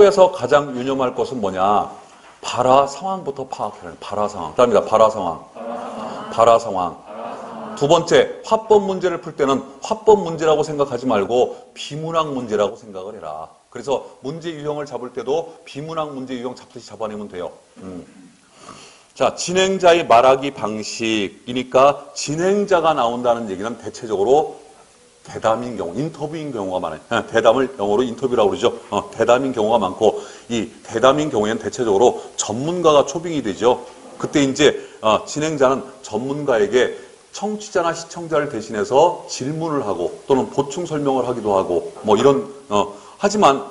에서 가장 유념할 것은 뭐냐? 발화 상황부터 파악해야 돼. 발화 상황. 다음입니다. 발화 상황. 발화 상황. 두 번째, 화법 문제를 풀 때는 화법 문제라고 생각하지 말고 비문학 문제라고 생각을 해라. 그래서 문제 유형을 잡을 때도 비문학 문제 유형 잡듯이 잡아내면 돼요. 자, 진행자의 말하기 방식이니까 진행자가 나온다는 얘기는 대체적으로 대담인 경우, 인터뷰인 경우가 많아요. 대담을 영어로 인터뷰라고 그러죠. 대담인 경우가 많고, 이 대담인 경우에는 대체적으로 전문가가 초빙이 되죠. 그때 이제 진행자는 전문가에게 청취자나 시청자를 대신해서 질문을 하고 또는 보충 설명을 하기도 하고 뭐 이런 하지만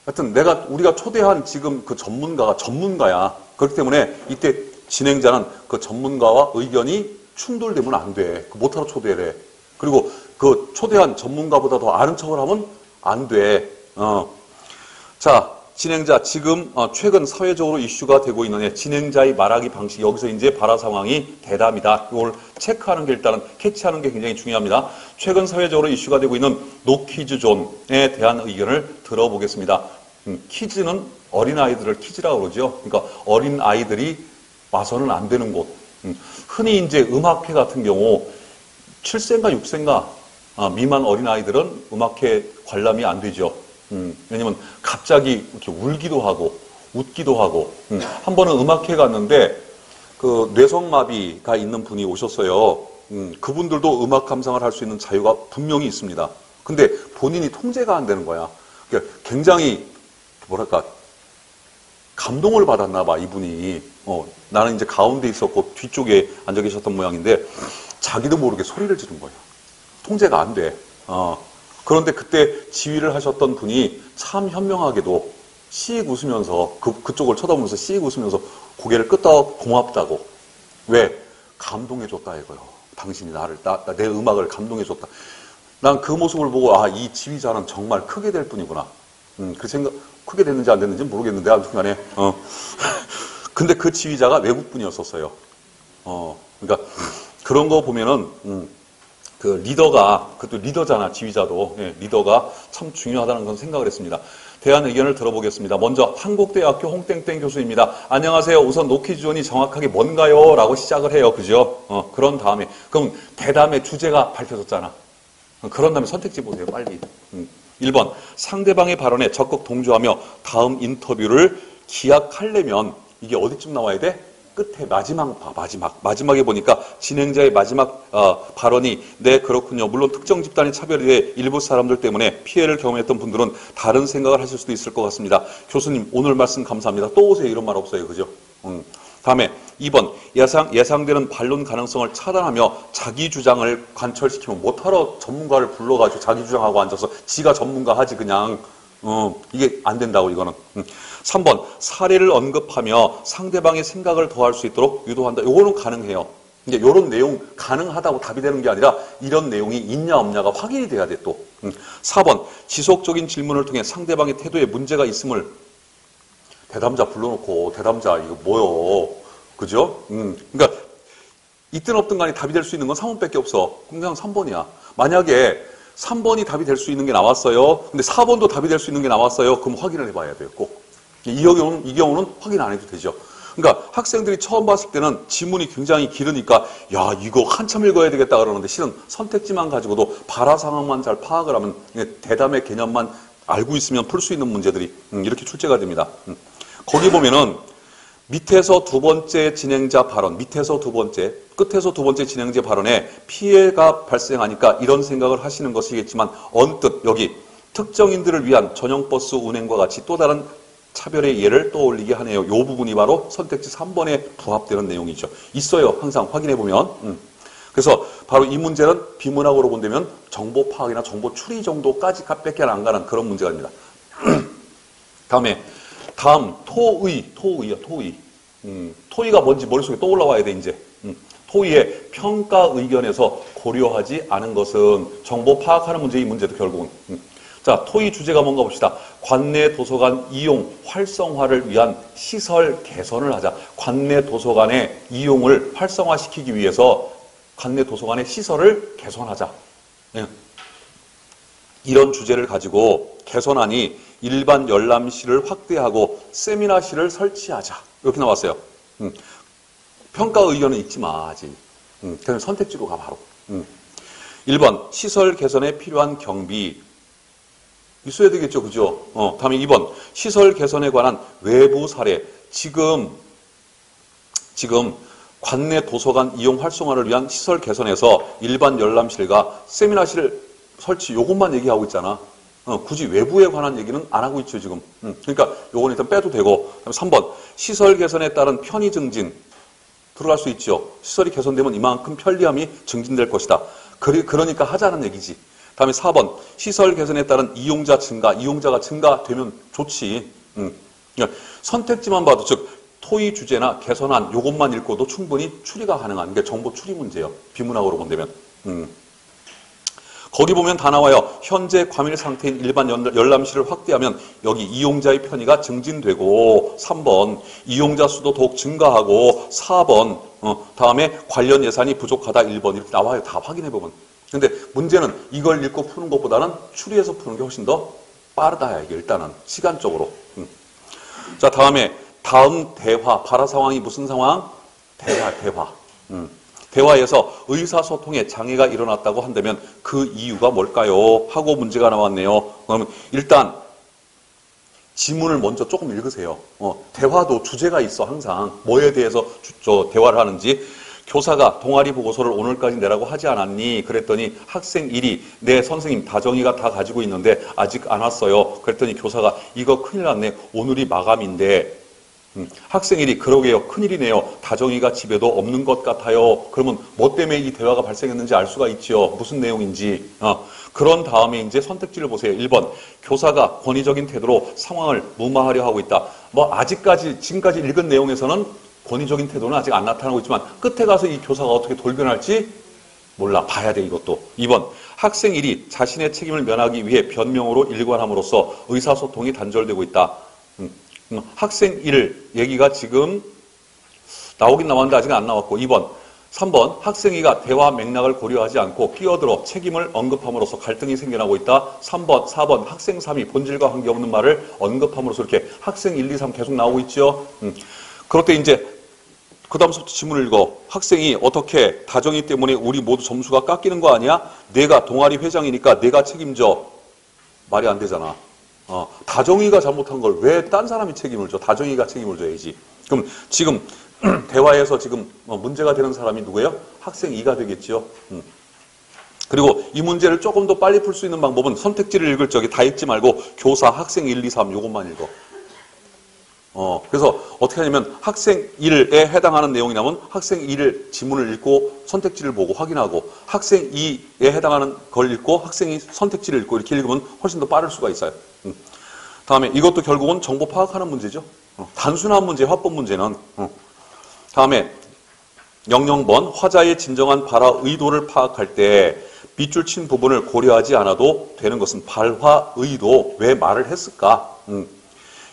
하여튼 우리가 초대한 지금 그 전문가가 전문가야. 그렇기 때문에 이때 진행자는 그 전문가와 의견이 충돌되면 안 돼. 못하러 초대를 해. 그리고 그 초대한 전문가보다 더 아는 척을 하면 안 돼. 자, 진행자 지금 최근 사회적으로 이슈가 되고 있는 진행자의 말하기 방식, 여기서 이제 발화 상황이 대담이다. 이걸 체크하는 게 일단은 캐치하는 게 굉장히 중요합니다. 최근 사회적으로 이슈가 되고 있는 노키즈 존에 대한 의견을 들어보겠습니다. 키즈는 어린아이들을 키즈라고 그러죠. 그러니까 어린아이들이 와서는 안 되는 곳. 흔히 이제 음악회 같은 경우 7세인가 6세인가 미만 어린아이들은 음악회 관람이 안 되죠. 왜냐면 갑자기 이렇게 울기도 하고 웃기도 하고 한 번은 음악회 갔는데 그 뇌성마비가 있는 분이 오셨어요. 그분들도 음악 감상을 할 수 있는 자유가 분명히 있습니다. 근데 본인이 통제가 안 되는 거야. 그러니까 굉장히 뭐랄까 감동을 받았나 봐 이분이. 나는 이제 가운데 있었고 뒤쪽에 앉아 계셨던 모양인데 자기도 모르게 소리를 지른 거예요. 통제가 안 돼. 그런데 그때 지휘를 하셨던 분이 참 현명하게도 씩 웃으면서 그쪽을 쳐다보면서 씩 웃으면서 고개를 끄덕 고맙다고. 왜? 감동해줬다 이거요. 당신이 내 음악을 감동해줬다. 난 그 모습을 보고 이 지휘자는 정말 크게 될 뿐이구나. 그 생각 크게 됐는지 안 됐는지 모르겠는데 아무튼간에 근데 그 지휘자가 외국 분이었었어요. 그러니까 그런 거 보면은 그 리더가 그것도 리더잖아 지휘자도 리더가 참 중요하다는 건 생각을 했습니다. 대한 의견을 들어보겠습니다. 먼저 한국대학교 홍땡땡 교수입니다. 안녕하세요. 우선 노키즈존이 정확하게 뭔가요? 라고 시작을 해요. 그죠? 그런 다음에 그럼 대담의 주제가 밝혀졌잖아. 그런 다음에 선택지 보세요. 빨리. 1번 상대방의 발언에 적극 동조하며 다음 인터뷰를 기약하려면 이게 어디쯤 나와야 돼? 끝에 마지막에 보니까 진행자의 마지막 발언이 네 그렇군요. 물론 특정 집단의 차별에 대해 일부 사람들 때문에 피해를 경험했던 분들은 다른 생각을 하실 수도 있을 것 같습니다. 교수님 오늘 말씀 감사합니다. 또 오세요. 이런 말 없어요. 그죠? 다음에 2번 예상되는 반론 가능성을 차단하며 자기 주장을 관철시키면 못하러 전문가를 불러가지고 자기 주장하고 앉아서 지가 전문가 하지 그냥 이게 안 된다고 이거는. 3번 사례를 언급하며 상대방의 생각을 더할 수 있도록 유도한다. 요거는 가능해요. 이제 요런 내용 가능하다고 답이 되는 게 아니라 이런 내용이 있냐 없냐가 확인이 돼야 돼 또. 4번 지속적인 질문을 통해 상대방의 태도에 문제가 있음을 대담자 불러놓고 대담자 이거 뭐요? 그죠? 그러니까 있든 없든 간에 답이 될 수 있는 건 3번밖에 없어. 그냥 3번이야. 만약에 3번이 답이 될 수 있는 게 나왔어요. 근데 4번도 답이 될 수 있는 게 나왔어요. 그럼 확인을 해봐야 돼요. 꼭. 이 경우는 확인 안 해도 되죠. 그러니까 학생들이 처음 봤을 때는 지문이 굉장히 길으니까 야 이거 한참 읽어야 되겠다 그러는데 실은 선택지만 가지고도 발화 상황만 잘 파악을 하면 대담의 개념만 알고 있으면 풀 수 있는 문제들이 이렇게 출제가 됩니다. 거기 보면은 밑에서 두 번째 진행자 발언, 밑에서 두 번째, 끝에서 두 번째 진행자 발언에 피해가 발생하니까 이런 생각을 하시는 것이겠지만 언뜻 여기 특정인들을 위한 전용버스 운행과 같이 또 다른 차별의 예를 떠올리게 하네요. 이 부분이 바로 선택지 3번에 부합되는 내용이죠. 있어요. 항상 확인해보면. 그래서 바로 이 문제는 비문학으로 본다면 정보 파악이나 정보 추리 정도까지 밖에 안 가는 그런 문제가 됩니다. 다음 토의야. 토의가 뭔지 머릿속에 떠올라와야 돼 이제. 토의의 평가 의견에서 고려하지 않은 것은 정보 파악하는 문제 이 문제도 결국은. 자, 토의 주제가 뭔가 봅시다. 관내 도서관 이용 활성화를 위한 시설 개선을 하자. 관내 도서관의 이용을 활성화시키기 위해서 관내 도서관의 시설을 개선하자. 이런 주제를 가지고 개선안이 일반 열람실을 확대하고 세미나실을 설치하자. 이렇게 나왔어요. 평가 의견은 읽지 마, 아직. 그냥 선택지로 가, 바로. 1번, 시설 개선에 필요한 경비. 있어야 되겠죠, 그죠? 다음에 2번, 시설 개선에 관한 외부 사례. 지금 관내 도서관 이용 활성화를 위한 시설 개선에서 일반 열람실과 세미나실 설치, 요것만 얘기하고 있잖아. 굳이 외부에 관한 얘기는 안 하고 있죠, 지금. 그러니까 요건 일단 빼도 되고. 그다음에 3번, 시설 개선에 따른 편의 증진. 들어갈 수 있죠. 시설이 개선되면 이만큼 편리함이 증진될 것이다. 그러니까 하자는 얘기지. 다음에 4번, 시설 개선에 따른 이용자 증가. 이용자가 증가되면 좋지. 그러니까 선택지만 봐도, 즉 토의 주제나 개선안 요것만 읽고도 충분히 추리가 가능한 게 정보 추리 문제예요. 비문학으로 본다면. 거기 보면 다 나와요. 현재 과밀 상태인 일반 열람실을 확대하면 여기 이용자의 편의가 증진되고, 3번 이용자 수도 더욱 증가하고, 4번 다음에 관련 예산이 부족하다, 1번 이렇게 나와요. 다 확인해보면. 근데 문제는 이걸 읽고 푸는 것보다는 추리해서 푸는 게 훨씬 더 빠르다, 이게 일단은 시간적으로. 자, 다음 대화, 발화 상황이 무슨 상황? 대화. 대화에서 의사소통에 장애가 일어났다고 한다면 그 이유가 뭘까요? 하고 문제가 나왔네요. 그러면 일단 지문을 먼저 조금 읽으세요. 대화도 주제가 있어, 항상. 뭐에 대해서 대화를 하는지. 교사가 동아리 보고서를 오늘까지 내라고 하지 않았니? 그랬더니 학생 1이 네 선생님 다정이가 다 가지고 있는데 아직 안 왔어요. 그랬더니 교사가 이거 큰일 났네. 오늘이 마감인데. 학생 1이 그러게요. 큰일이네요. 다정이가 집에도 없는 것 같아요. 그러면 뭐 때문에 이 대화가 발생했는지 알 수가 있죠. 무슨 내용인지. 그런 다음에 이제 선택지를 보세요. 1번, 교사가 권위적인 태도로 상황을 무마하려 하고 있다. 지금까지 읽은 내용에서는 권위적인 태도는 아직 안 나타나고 있지만 끝에 가서 이 교사가 어떻게 돌변할지 몰라. 봐야 돼, 이것도. 2번, 학생 1이 자신의 책임을 면하기 위해 변명으로 일관함으로써 의사소통이 단절되고 있다. 학생 1 얘기가 지금 나오긴 나왔는데 아직 안 나왔고. 2번, 3번, 학생 2가 대화 맥락을 고려하지 않고 끼어들어 책임을 언급함으로써 갈등이 생겨나고 있다. 3번, 4번, 학생 3이 본질과 관계없는 말을 언급함으로써 이렇게 학생 1, 2, 3 계속 나오고 있죠. 그럴 때 이제 그 다음부터 지문을 읽어. 학생이 어떻게 다정이 때문에 우리 모두 점수가 깎이는 거 아니야? 내가 동아리 회장이니까 내가 책임져. 말이 안 되잖아. 다정이가 잘못한 걸 왜 딴 사람이 책임을 져? 다정이가 책임을 져야지. 그럼 지금 대화에서 지금 문제가 되는 사람이 누구예요? 학생 2가 되겠죠. 그리고 이 문제를 조금 더 빨리 풀 수 있는 방법은 선택지를 읽을 적에 다 읽지 말고 교사, 학생 1, 2, 3 요것만 읽어. 그래서 어떻게 하냐면 학생 1에 해당하는 내용이라면 학생 1을 지문을 읽고 선택지를 보고 확인하고, 학생 2에 해당하는 걸 읽고 학생이 선택지를 읽고 이렇게 읽으면 훨씬 더 빠를 수가 있어요. 다음에 이것도 결국은 정보 파악하는 문제죠. 단순한 문제, 화법 문제는. 다음에 00번, 화자의 진정한 발화 의도를 파악할 때 밑줄 친 부분을 고려하지 않아도 되는 것은 발화 의도, 왜 말을 했을까?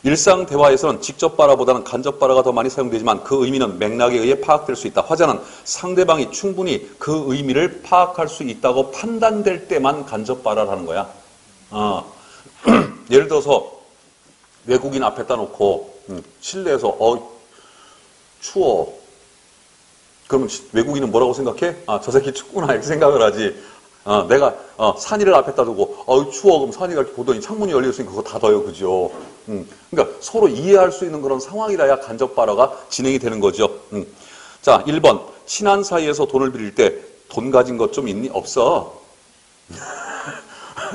일상 대화에서는 직접 발화보다는 간접 발화가 더 많이 사용되지만 그 의미는 맥락에 의해 파악될 수 있다. 화자는 상대방이 충분히 그 의미를 파악할 수 있다고 판단될 때만 간접 발화를 하는 거야. 예를 들어서 외국인 앞에다 놓고 실내에서 추워. 그러면 외국인은 뭐라고 생각해? 저 새끼 춥구나 이렇게 생각을 하지. 내가 산이를 앞에다 두고 추워. 그럼 산이가 이렇게 보더니 창문이 열려있으니까 그거 닫아요. 그죠? 그러니까 서로 이해할 수 있는 그런 상황이라야 간접 발화가 진행이 되는 거죠. 자, 1번. 친한 사이에서 돈을 빌릴 때 돈 가진 것 좀 있니? 없어.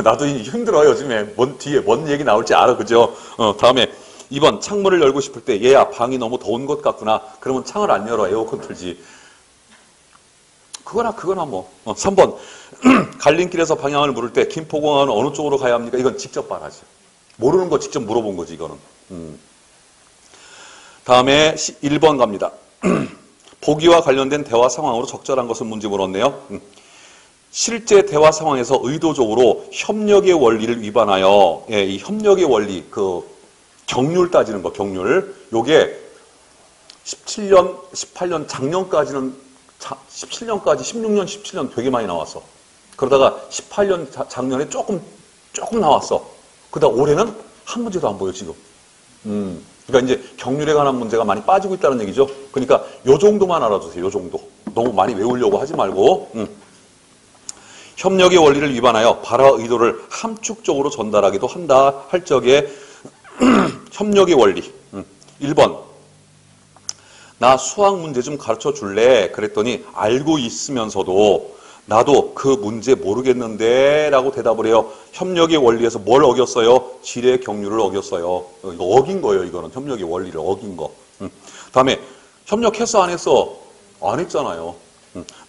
나도 힘들어 요즘에. 뒤에 뭔 얘기 나올지 알아. 그죠? 다음에 2번. 창문을 열고 싶을 때 얘야 방이 너무 더운 것 같구나. 그러면 창을 안 열어. 에어컨 틀지. 그거나 뭐. 3번. 갈림길에서 방향을 물을 때 김포공항은 어느 쪽으로 가야 합니까? 이건 직접 발화지. 모르는 거 직접 물어본 거지, 이거는. 다음에 1번 갑니다. 보기와 관련된 대화 상황으로 적절한 것을 문제 물었네요. 실제 대화 상황에서 의도적으로 협력의 원리를 위반하여, 이 협력의 원리, 경률 따지는 거, 경률. 요게 17년, 18년, 작년까지는, 17년까지, 16년, 17년 되게 많이 나왔어. 그러다가 18년 작년에 조금 나왔어. 그러다 올해는 한 문제도 안 보여, 지금. 그러니까 이제 경률에 관한 문제가 많이 빠지고 있다는 얘기죠. 그러니까 요 정도만 알아두세요. 요 정도. 너무 많이 외우려고 하지 말고. 협력의 원리를 위반하여 발화 의도를 함축적으로 전달하기도 한다 할 적에 협력의 원리. 1번. 나 수학 문제 좀 가르쳐 줄래? 그랬더니 알고 있으면서도 나도 그 문제 모르겠는데 라고 대답을 해요. 협력의 원리에서 뭘 어겼어요? 질의 경륜을 어겼어요. 이거 어긴 거예요. 이거는 협력의 원리를 어긴 거. 다음에 협력했어 안 했어? 안 했잖아요.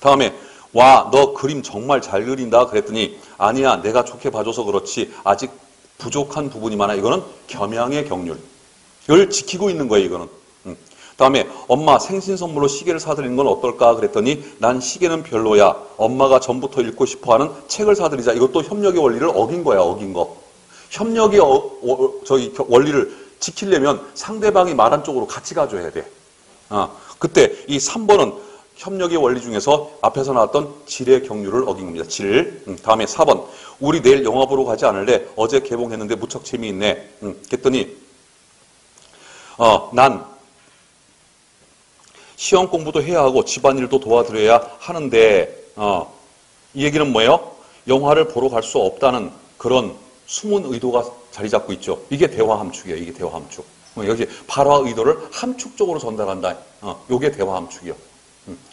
다음에 와, 너 그림 정말 잘 그린다 그랬더니 아니야, 내가 좋게 봐줘서 그렇지 아직 부족한 부분이 많아. 이거는 겸양의 경륜을 지키고 있는 거예요. 이거는. 다음에 엄마 생신 선물로 시계를 사드리는 건 어떨까 그랬더니 난 시계는 별로야. 엄마가 전부터 읽고 싶어하는 책을 사드리자. 이것도 협력의 원리를 어긴 거야. 어긴 거. 협력의 원리를 지키려면 상대방이 말한 쪽으로 같이 가줘야 돼. 그때 이 3번은 협력의 원리 중에서 앞에서 나왔던 질의 경륜을 어긴 겁니다. 질. 다음에 4번. 우리 내일 영화 보러 가지 않을래? 어제 개봉했는데 무척 재미있네. 그랬더니 난 시험 공부도 해야 하고 집안일도 도와드려야 하는데 이 얘기는 뭐예요? 영화를 보러 갈 수 없다는 그런 숨은 의도가 자리 잡고 있죠. 이게 대화 함축이에요. 이게 대화 함축. 여기 발화 의도를 함축적으로 전달한다. 이게 대화 함축이요.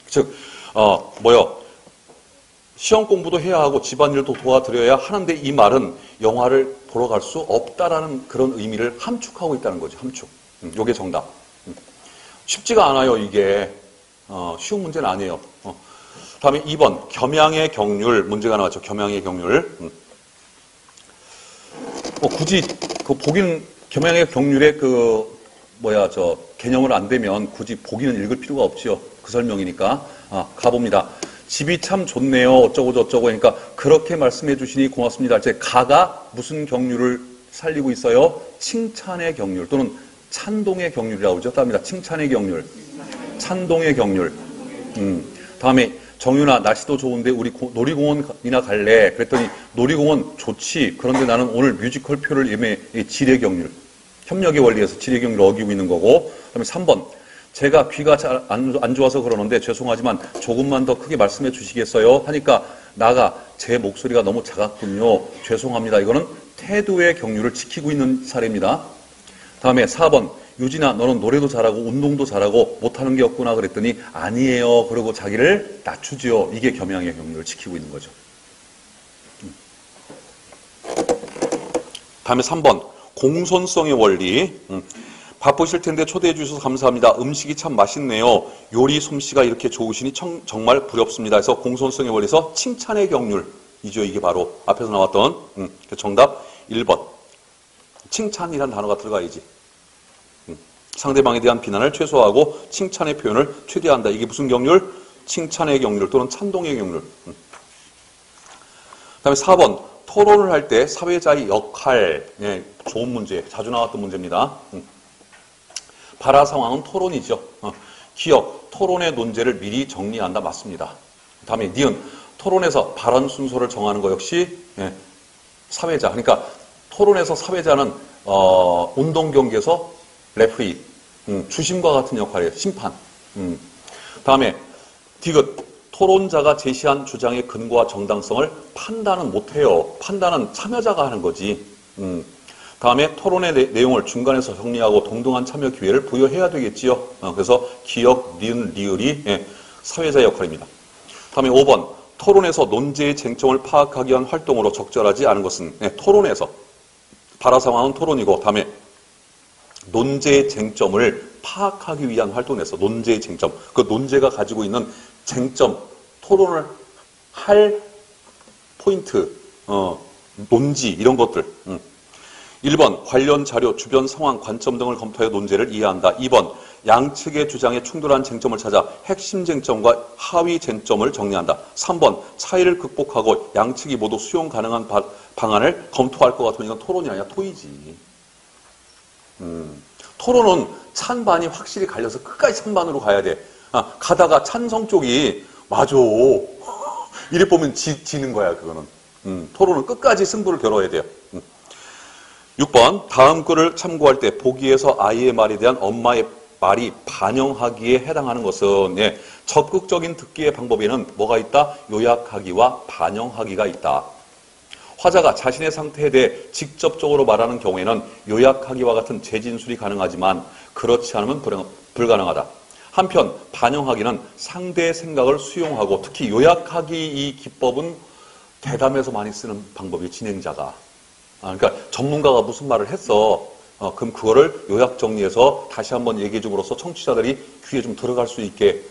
즉 시험 공부도 해야 하고 집안일도 도와드려야 하는데 이 말은 영화를 보러 갈 수 없다라는 그런 의미를 함축하고 있다는 거죠. 함축. 이게 정답. 쉽지가 않아요, 이게. 쉬운 문제는 아니에요. 다음에 2번, 겸양의 경륜. 문제가 나왔죠. 겸양의 경륜. 굳이, 겸양의 경륜의 개념을 안 되면 굳이 보기는 읽을 필요가 없지요. 그 설명이니까. 가봅니다. 집이 참 좋네요. 어쩌고 저쩌고. 그러니까 그렇게 말씀해 주시니 고맙습니다. 제 가가 무슨 경륜을 살리고 있어요? 칭찬의 경륜 또는 찬동의 경륜이라고 그러죠. 답니다. 칭찬의 경륜. 찬동의 경륜. 다음에 정윤아 날씨도 좋은데 우리 놀이공원이나 갈래? 그랬더니 놀이공원 좋지. 그런데 나는 오늘 뮤지컬 표를 예매해. 질의 경륜. 협력의 원리에서 질의 경륜을 어기고 있는 거고. 그다음에 3번. 제가 귀가 잘 안 좋아서 그러는데 죄송하지만 조금만 더 크게 말씀해 주시겠어요? 하니까 나가 제 목소리가 너무 작았군요. 죄송합니다. 이거는 태도의 경륜을 지키고 있는 사례입니다. 다음에 4번. 유진아 너는 노래도 잘하고 운동도 잘하고 못하는 게 없구나 그랬더니 아니에요. 그러고 자기를 낮추지요. 이게 겸양의 경륜을 지키고 있는 거죠. 다음에 3번. 공손성의 원리. 바쁘실 텐데 초대해 주셔서 감사합니다. 음식이 참 맛있네요. 요리 솜씨가 이렇게 좋으시니 정말 부럽습니다. 그래서 공손성의 원리에서 칭찬의 경륜이죠. 이게 바로 앞에서 나왔던 정답 1번. 칭찬이라는 단어가 들어가야지. 상대방에 대한 비난을 최소화하고 칭찬의 표현을 최대화한다. 이게 무슨 경륜? 칭찬의 경륜 또는 찬동의 경륜. 그다음에 4번. 토론을 할 때 사회자의 역할. 예, 좋은 문제. 자주 나왔던 문제입니다. 발화 상황은 토론이죠. 기억. 토론의 논제를 미리 정리한다. 맞습니다. 다음에 니은. 토론에서 발언 순서를 정하는 것 역시 사회자. 그러니까 토론에서 사회자는 운동 경기에서 레프리, 주심과 같은 역할이에요. 심판. 다음에 디귿. 토론자가 제시한 주장의 근거와 정당성을 판단은 못해요. 판단은 참여자가 하는 거지. 다음에 토론의 내용을 중간에서 정리하고 동등한 참여 기회를 부여해야 되겠지요. 그래서 기억, 니은, 리을이 사회자의 역할입니다. 다음에 5번. 토론에서 논제의 쟁점을 파악하기 위한 활동으로 적절하지 않은 것은 토론에서 발화 상황은 토론이고 다음에 논제의 쟁점을 파악하기 위한 활동에서 논제의 쟁점, 그 논제가 가지고 있는 쟁점, 토론을 할 포인트, 논지 이런 것들. 1번 관련 자료, 주변 상황, 관점 등을 검토해 논제를 이해한다. 2번 양측의 주장에 충돌한 쟁점을 찾아 핵심 쟁점과 하위 쟁점을 정리한다. 3번 차이를 극복하고 양측이 모두 수용 가능한 방안을 검토할 것 같으면 이건 토론이 아니라 토의지. 토론은 찬반이 확실히 갈려서 끝까지 찬반으로 가야 돼. 가다가 찬성 쪽이 맞아. 이래 보면 지는 거야 그거는. 토론은 끝까지 승부를 겨뤄야 돼요. 6번 다음 글을 참고할 때 보기에서 아이의 말에 대한 엄마의 말이 반영하기에 해당하는 것은 예, 적극적인 듣기의 방법에는 뭐가 있다? 요약하기와 반영하기가 있다. 화자가 자신의 상태에 대해 직접적으로 말하는 경우에는 요약하기와 같은 재진술이 가능하지만 그렇지 않으면 불가능하다. 한편 반영하기는 상대의 생각을 수용하고 특히 요약하기 이 기법은 대담에서 많이 쓰는 방법이 진행자가. 그러니까 전문가가 무슨 말을 했어. 그럼 그거를 요약 정리해서 다시 한번 얘기해 줌으로써 청취자들이 귀에 좀 들어갈 수 있게.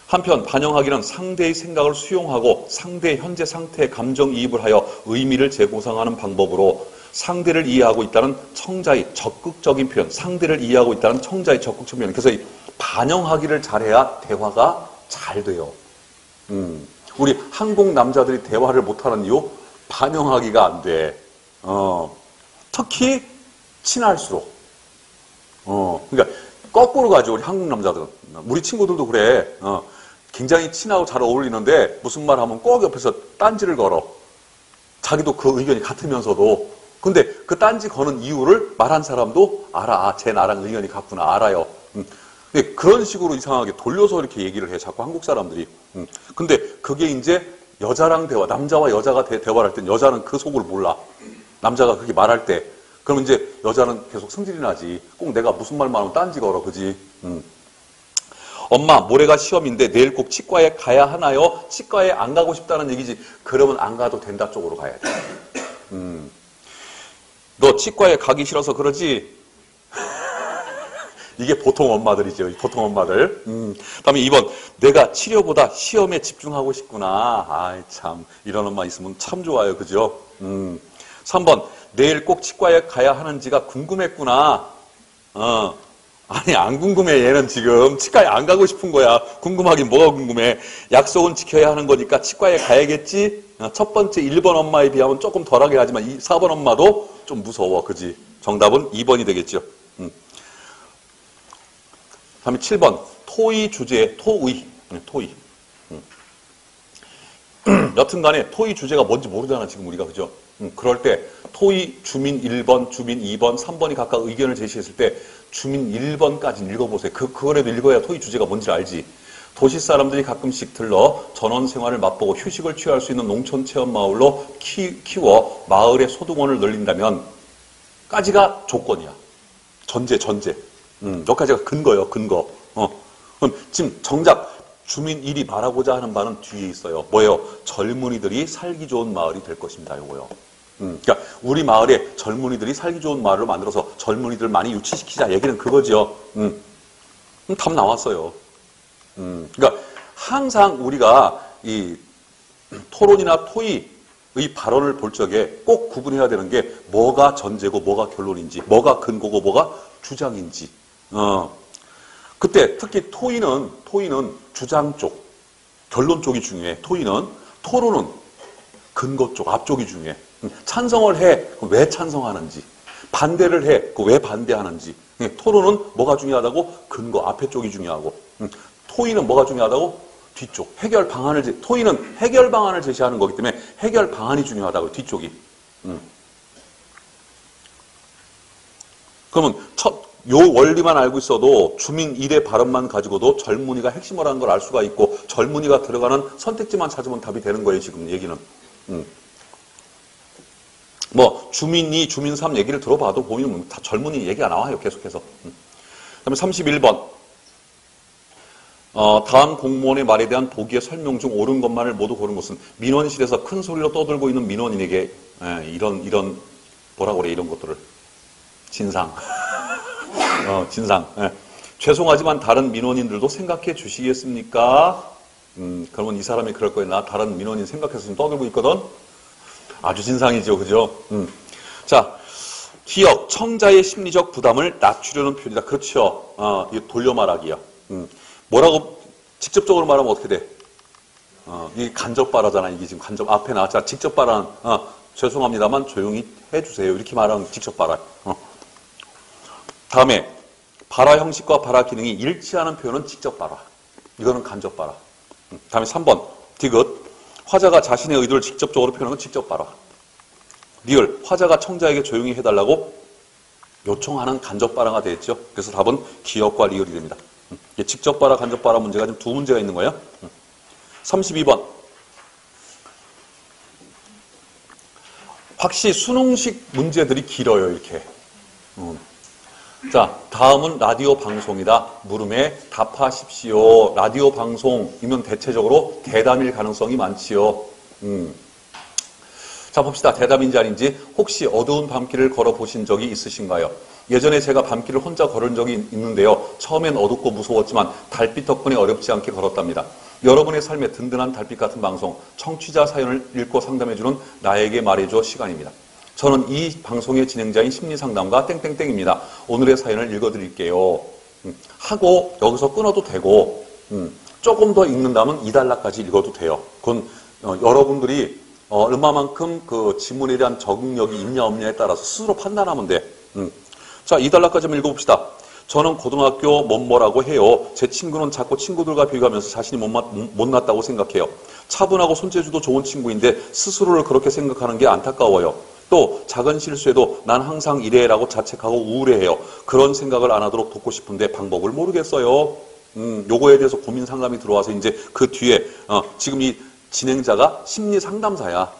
한편 반영하기는 상대의 생각을 수용하고 상대의 현재 상태에 감정이입을 하여 의미를 재구성하는 방법으로 상대를 이해하고 있다는 청자의 적극적인 표현, 상대를 이해하고 있다는 청자의 적극적인 표현. 그래서 이 반영하기를 잘해야 대화가 잘 돼요. 우리 한국 남자들이 대화를 못하는 이유? 반영하기가 안 돼. 특히 친할수록. 그러니까 거꾸로 가죠. 우리 한국 남자들은. 우리 친구들도 그래. 굉장히 친하고 잘 어울리는데 무슨 말 하면 꼭 옆에서 딴지를 걸어. 자기도 그 의견이 같으면서도. 근데 그 딴지 거는 이유를 말한 사람도 알아. 아, 쟤 나랑 의견이 같구나. 알아요. 근데 그런 식으로 이상하게 돌려서 이렇게 얘기를 해. 자꾸 한국 사람들이. 근데 그게 이제 여자랑 대화, 남자와 여자가 대화를 할 땐 여자는 그 속을 몰라. 남자가 그렇게 말할 때. 그러면 이제 여자는 계속 성질이 나지. 꼭 내가 무슨 말만 하면 딴지 걸어. 그지? 엄마, 모레가 시험인데 내일 꼭 치과에 가야 하나요? 치과에 안 가고 싶다는 얘기지. 그러면 안 가도 된다 쪽으로 가야 돼. 너 치과에 가기 싫어서 그러지? 이게 보통 엄마들이죠. 보통 엄마들. 다음에 2번. 내가 치료보다 시험에 집중하고 싶구나. 아이, 참. 이런 엄마 있으면 참 좋아요. 그죠? 3번. 내일 꼭 치과에 가야 하는지가 궁금했구나. 아니, 안 궁금해. 얘는 지금 치과에 안 가고 싶은 거야. 궁금하긴 뭐가 궁금해. 약속은 지켜야 하는 거니까 치과에 가야겠지? 첫 번째 1번 엄마에 비하면 조금 덜하게 하지만 4번 엄마도 좀 무서워. 그지? 정답은 2번이 되겠죠. 다음에 7번. 토의 주제, 토의. 토의. 여튼 간에 토의 주제가 뭔지 모르잖아, 지금 우리가. 그죠? 그럴 때 토의 주민 1번, 주민 2번, 3번이 각각 의견을 제시했을 때 주민 1번까지 읽어보세요. 그거라도 읽어야 토의 주제가 뭔지 알지. 도시 사람들이 가끔씩 들러 전원 생활을 맛보고 휴식을 취할 수 있는 농촌 체험 마을로 키워 마을의 소득원을 늘린다면 까지가 조건이야. 전제. 여기까지가 근거예요, 근거. 그럼 지금 정작 주민 1이 말하고자 하는 바는 뒤에 있어요. 뭐예요? 젊은이들이 살기 좋은 마을이 될 것입니다, 요거요. 그러니까 우리 마을에 젊은이들이 살기 좋은 마을로 만들어서 젊은이들 많이 유치시키자. 얘기는 그거죠. 답 나왔어요. 그러니까 항상 우리가 이 토론이나 토의의 발언을 볼 적에 꼭 구분해야 되는 게 뭐가 전제고 뭐가 결론인지, 뭐가 근거고 뭐가 주장인지. 그때 특히 토의는 주장 쪽, 결론 쪽이 중요해. 토론은 근거 쪽, 앞쪽이 중요해. 찬성을 해, 왜 찬성하는지. 반대를 해, 왜 반대하는지. 토론은 뭐가 중요하다고? 근거, 앞에 쪽이 중요하고. 토의는 뭐가 중요하다고? 뒤쪽. 토의는 해결 방안을 제시하는 거기 때문에 해결 방안이 중요하다고, 뒤쪽이. 그러면 요 원리만 알고 있어도 주민 1의 발언만 가지고도 젊은이가 핵심을 하는 걸 알 수가 있고 젊은이가 들어가는 선택지만 찾으면 답이 되는 거예요, 지금 얘기는. 뭐 주민 2, 주민 3 얘기를 들어봐도 보면 다 젊은이 얘기가 나와요, 계속해서. 그다음에 31번. 다음 공무원의 말에 대한 보기의 설명 중 옳은 것만을 모두 고른 것은 민원실에서 큰 소리로 떠들고 있는 민원인에게 이런 뭐라 그래, 이런 것들을 진상. 진상. 죄송하지만 다른 민원인들도 생각해 주시겠습니까? 그러면 이 사람이 그럴 거예요. 나 다른 민원인 생각해서 지금 떠들고 있거든? 아주 진상이죠. 그죠? 자, 기억, 청자의 심리적 부담을 낮추려는 표현이다. 그렇죠. 이게 돌려 말하기야. 뭐라고 직접적으로 말하면 어떻게 돼? 이게 간접 발화잖아. 이게 지금 간접 앞에 나왔잖아. 직접 발화는 죄송합니다만 조용히 해주세요. 이렇게 말하는 직접 발화. 다음에 발화 형식과 발화 기능이 일치하는 표현은 직접 발화. 이거는 간접 발화. 다음에 3번 디귿. 화자가 자신의 의도를 직접적으로 표현하는 건 직접 발화. 리을, 화자가 청자에게 조용히 해달라고 요청하는 간접바라가 되겠죠. 그래서 답은 기역과 리을이 됩니다. 직접바라, 간접바라 문제가 지금 두 문제가 있는 거예요. 32번. 확실히 수능식 문제들이 길어요, 이렇게. 자, 다음은 라디오 방송이다. 물음에 답하십시오. 라디오 방송이면 대체적으로 대담일 가능성이 많지요. 자, 봅시다. 대답인지 아닌지. 혹시 어두운 밤길을 걸어보신 적이 있으신가요? 예전에 제가 밤길을 혼자 걸은 적이 있는데요. 처음엔 어둡고 무서웠지만 달빛 덕분에 어렵지 않게 걸었답니다. 여러분의 삶에 든든한 달빛 같은 방송, 청취자 사연을 읽고 상담해주는 나에게 말해줘 시간입니다. 저는 이 방송의 진행자인 심리상담가 땡땡땡입니다. 오늘의 사연을 읽어드릴게요. 하고 여기서 끊어도 되고 조금 더 읽는다면 2달러까지 읽어도 돼요. 그건 여러분들이 얼마만큼 그 지문에 대한 적응력이 있냐 없냐에 따라서 스스로 판단하면 돼. 자, 2달러까지 한번 읽어봅시다. 저는 고등학교 뭐뭐라고 해요. 제 친구는 자꾸 친구들과 비교하면서 자신이 못났다고 생각해요. 차분하고 손재주도 좋은 친구인데 스스로를 그렇게 생각하는 게 안타까워요. 또 작은 실수에도 난 항상 이래라고 자책하고 우울해해요. 그런 생각을 안 하도록 돕고 싶은데 방법을 모르겠어요. 요거에 대해서 고민 상담이 들어와서 이제 그 뒤에 지금 이 진행자가 심리 상담사야.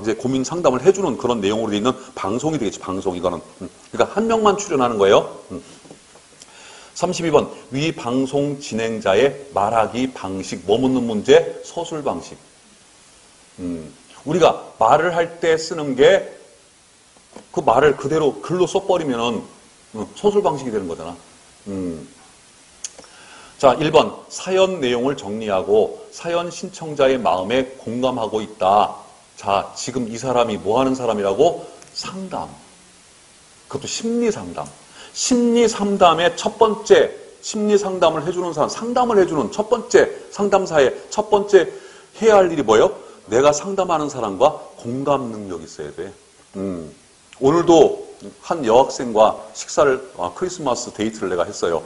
이제 고민 상담을 해주는 그런 내용으로 되어 있는 방송이 되겠지, 방송, 이거는. 그러니까 한 명만 출연하는 거예요. 32번. 위 방송 진행자의 말하기 방식, 머묻는 문제, 서술 방식. 우리가 말을 할 때 쓰는 게 그 말을 그대로 글로 써버리면은 서술 방식이 되는 거잖아. 자, 1번. 사연 내용을 정리하고 사연 신청자의 마음에 공감하고 있다. 자, 지금 이 사람이 뭐 하는 사람이라고? 상담. 그것도 심리 상담. 심리 상담의 첫 번째 심리 상담을 해주는 사람, 상담을 해주는 첫 번째 상담사의 첫 번째 해야 할 일이 뭐예요? 내가 상담하는 사람과 공감 능력이 있어야 돼. 오늘도 한 여학생과 식사를, 크리스마스 데이트를 내가 했어요.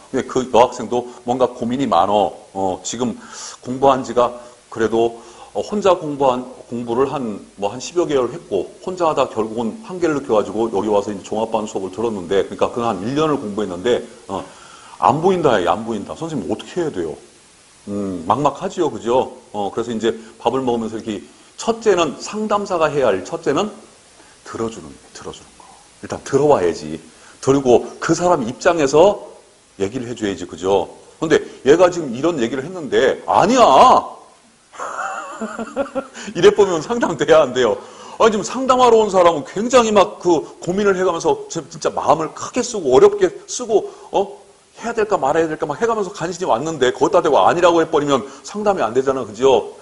근데 그 여학생도 뭔가 고민이 많어. 지금 공부한 지가 그래도 혼자 공부를 한 10여 개월 했고, 혼자 하다 결국은 한계를 느껴가지고 여기 와서 이제 종합반 수업을 들었는데, 그러니까 그 한 1년을 공부했는데, 안 보인다, 안 보인다. 선생님 어떻게 해야 돼요? 막막하지요, 그죠? 그래서 이제 밥을 먹으면서 이렇게, 첫째는 상담사가 해야 할 첫째는 들어주는 거. 일단 들어와야지. 그리고 그 사람 입장에서 얘기를 해줘야지, 그죠? 근데 얘가 지금 이런 얘기를 했는데, 아니야! 이래 보면 상담돼야 안 돼요. 지금 상담하러 온 사람은 굉장히 막 그 고민을 해가면서 진짜 마음을 크게 쓰고 어렵게 쓰고, 해야 될까 말아야 될까 막 해가면서 간신히 왔는데, 거기다 대고 아니라고 해버리면 상담이 안 되잖아, 그죠?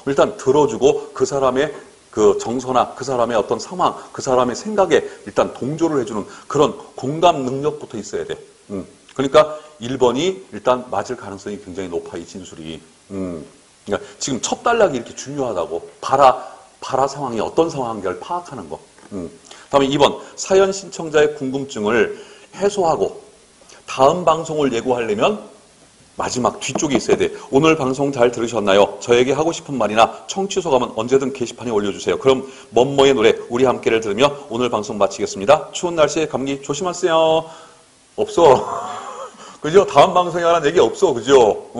일단 들어주고 그 사람의 그 정서나 그 사람의 어떤 상황, 그 사람의 생각에 일단 동조를 해주는 그런 공감 능력부터 있어야 돼. 그러니까 1번이 일단 맞을 가능성이 굉장히 높아, 이 진술이. 그러니까 지금 첫 단락이 이렇게 중요하다고. 발화 상황이 어떤 상황인지를 파악하는 거. 다음에 2번. 사연 신청자의 궁금증을 해소하고 다음 방송을 예고하려면 마지막 뒤쪽에 있어야 돼. 오늘 방송 잘 들으셨나요? 저에게 하고 싶은 말이나 청취 소감은 언제든 게시판에 올려주세요. 그럼 뭐뭐의 노래 우리 함께를 들으며 오늘 방송 마치겠습니다. 추운 날씨에 감기 조심하세요. 없어. 그죠? 다음 방송에 하라는 얘기 없어. 그죠?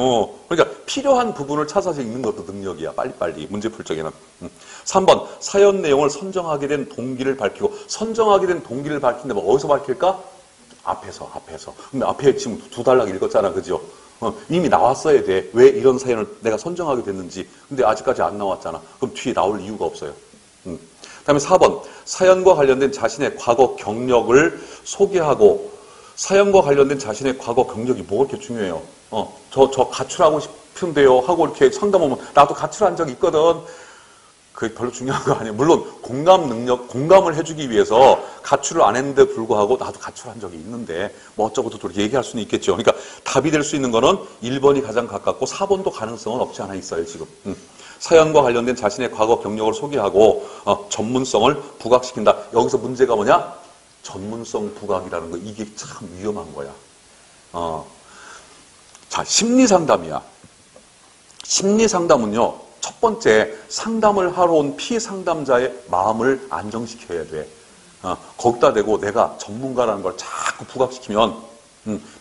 그러니까 필요한 부분을 찾아서 읽는 것도 능력이야. 빨리빨리. 문제 풀 적에는. 3번. 사연 내용을 선정하게 된 동기를 밝히고. 선정하게 된 동기를 밝힌데 뭐 어디서 밝힐까? 앞에서. 근데 앞에 지금 2단락 읽었잖아. 그죠? 이미 나왔어야 돼. 왜 이런 사연을 내가 선정하게 됐는지. 근데 아직까지 안 나왔잖아. 그럼 뒤에 나올 이유가 없어요. 다음에 4번. 사연과 관련된 자신의 과거 경력을 소개하고, 사연과 관련된 자신의 과거 경력이 뭐가 그렇게 중요해요? 저 가출하고 싶은데요. 하고 이렇게 상담 오면, 나도 가출한 적 있거든. 그게 별로 중요한 거 아니에요. 물론 공감을 해주기 위해서 가출을 안 했는데 불구하고 나도 가출한 적이 있는데 뭐 어쩌고도 또 얘기할 수는 있겠죠. 그러니까 답이 될 수 있는 거는 1번이 가장 가깝고 4번도 가능성은 없지 않아 있어요, 지금. 사연과 관련된 자신의 과거 경력을 소개하고 전문성을 부각시킨다. 여기서 문제가 뭐냐? 전문성 부각이라는 거. 이게 참 위험한 거야. 자, 심리상담이야. 심리상담은요. 첫 첫 번째, 상담을 하러 온 피상담자의 마음을 안정시켜야 돼. 거기다 대고 내가 전문가라는 걸 자꾸 부각시키면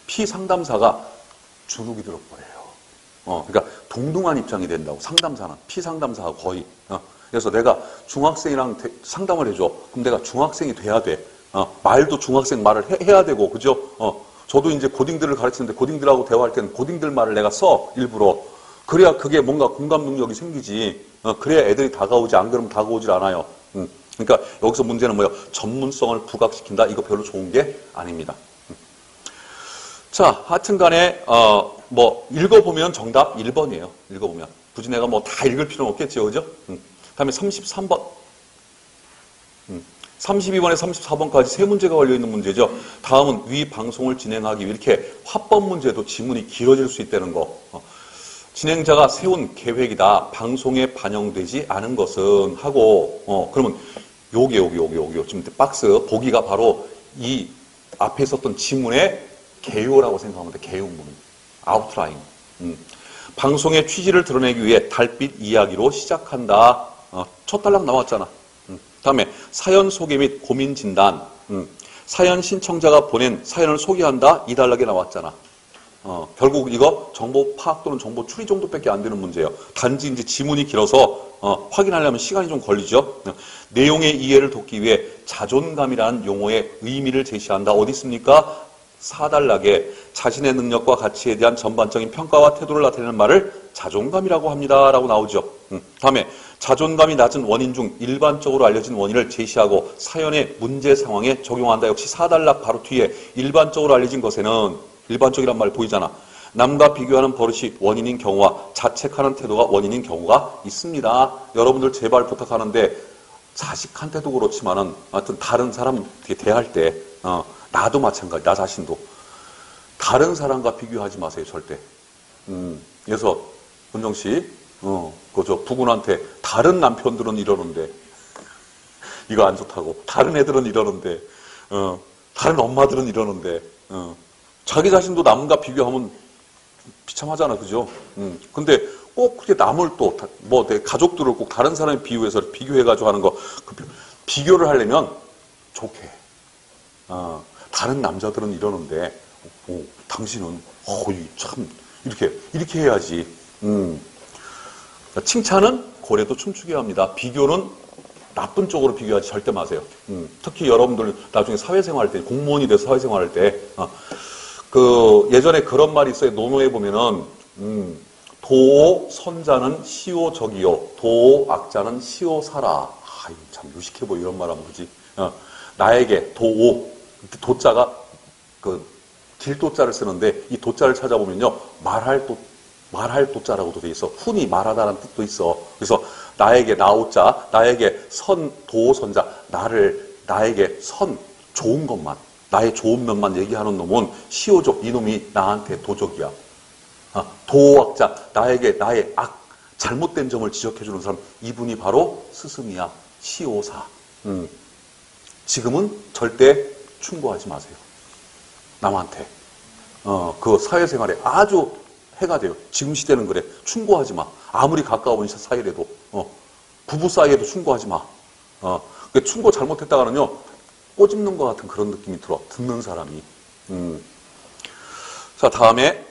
피상담사가 주눅이 들어버려요. 그러니까 동등한 입장이 된다고. 상담사는 피상담사가 거의. 그래서 내가 중학생이랑 상담을 해줘. 그럼 내가 중학생이 돼야 돼. 말도 중학생 말을 해야 되고, 그죠? 저도 이제 고딩들을 가르치는데 고딩들하고 대화할 때는 고딩들 말을 내가 써, 일부러. 그래야 그게 뭔가 공감 능력이 생기지. 그래야 애들이 다가오지. 안 그러면 다가오질 않아요. 그러니까 여기서 문제는 뭐예요? 전문성을 부각시킨다. 이거 별로 좋은 게 아닙니다. 자, 하여튼 간에, 읽어보면 정답 1번이에요. 읽어보면. 굳이 내가 뭐 다 읽을 필요는 없겠죠. 그죠? 다음에 33번. 32번에 34번까지 세 문제가 걸려있는 문제죠. 다음은 위 방송을 진행하기 위해 이렇게 화법 문제도 지문이 길어질 수 있다는 거. 진행자가 세운 계획이다. 방송에 반영되지 않은 것은 하고, 그러면 요게 지금 박스 보기가 바로 이 앞에 있었던 지문의 개요라고 생각하면 돼. 개요문. 아웃라인. 방송의 취지를 드러내기 위해 달빛 이야기로 시작한다. 첫 단락 나왔잖아. 다음에 사연 소개 및 고민 진단. 사연 신청자가 보낸 사연을 소개한다. 이 단락에 나왔잖아. 결국 이거 정보 파악 또는 정보 추리 정도밖에 안 되는 문제예요. 단지 이제 지문이 길어서 확인하려면 시간이 좀 걸리죠. 내용의 이해를 돕기 위해 자존감이라는 용어의 의미를 제시한다. 어디 있습니까? 4단락에 자신의 능력과 가치에 대한 전반적인 평가와 태도를 나타내는 말을 자존감이라고 합니다. 라고 나오죠. 다음에 자존감이 낮은 원인 중 일반적으로 알려진 원인을 제시하고 사연의 문제 상황에 적용한다. 역시 4단락 바로 뒤에 일반적으로 알려진 것에는 일반적이란 말 보이잖아. 남과 비교하는 버릇이 원인인 경우와 자책하는 태도가 원인인 경우가 있습니다. 여러분들 제발 부탁하는데 자식한테도 그렇지만은 하여튼 다른 사람 대할 때 나도 마찬가지, 나 자신도 다른 사람과 비교하지 마세요, 절대. 그래서 은정 씨, 저 부군한테 다른 남편들은 이러는데 이거 안 좋다고, 다른 애들은 이러는데, 다른 엄마들은 이러는데, 자기 자신도 남과 비교하면 비참하잖아, 그죠? 근데 꼭 그렇게 남을 또, 내 가족들을 꼭 다른 사람에 비유해서 비교해가지고 하는 거, 비교를 하려면 좋게. 다른 남자들은 이러는데, 당신은, 참, 이렇게 해야지. 칭찬은 고래도 춤추게 합니다. 비교는 나쁜 쪽으로 비교하지 절대 마세요. 특히 여러분들 나중에 사회생활 할 때, 공무원이 돼서 사회생활 할 때, 예전에 그런 말이 있어요. 논어에 보면은, 도오 선자는 시오 적이요. 도오 악자는 시오 사라. 참 유식해 보여, 이런 말 하면, 그지? 나에게 도오, 도자가, 길도자를 쓰는데, 이 도자를 찾아보면요, 말할 도자라고도 돼 있어. 훈이 말하다라는 뜻도 있어. 그래서 나에게 나오자, 나에게 도오 선자, 나에게 좋은 것만, 나의 좋은 면만 얘기하는 놈은 시오적, 이놈이 나한테 도적이야. 도악자, 나에게 나의 잘못된 점을 지적해주는 사람, 이분이 바로 스승이야. 시오사. 지금은 절대 충고하지 마세요. 남한테. 그 사회생활에 아주 해가 돼요. 지금 시대는 그래. 충고하지 마. 아무리 가까운 사이라도. 부부 사이에도 충고하지 마. 충고 잘못했다가는요, 꼬집는 것 같은 그런 느낌이 들어. 듣는 사람이. 자, 다음에,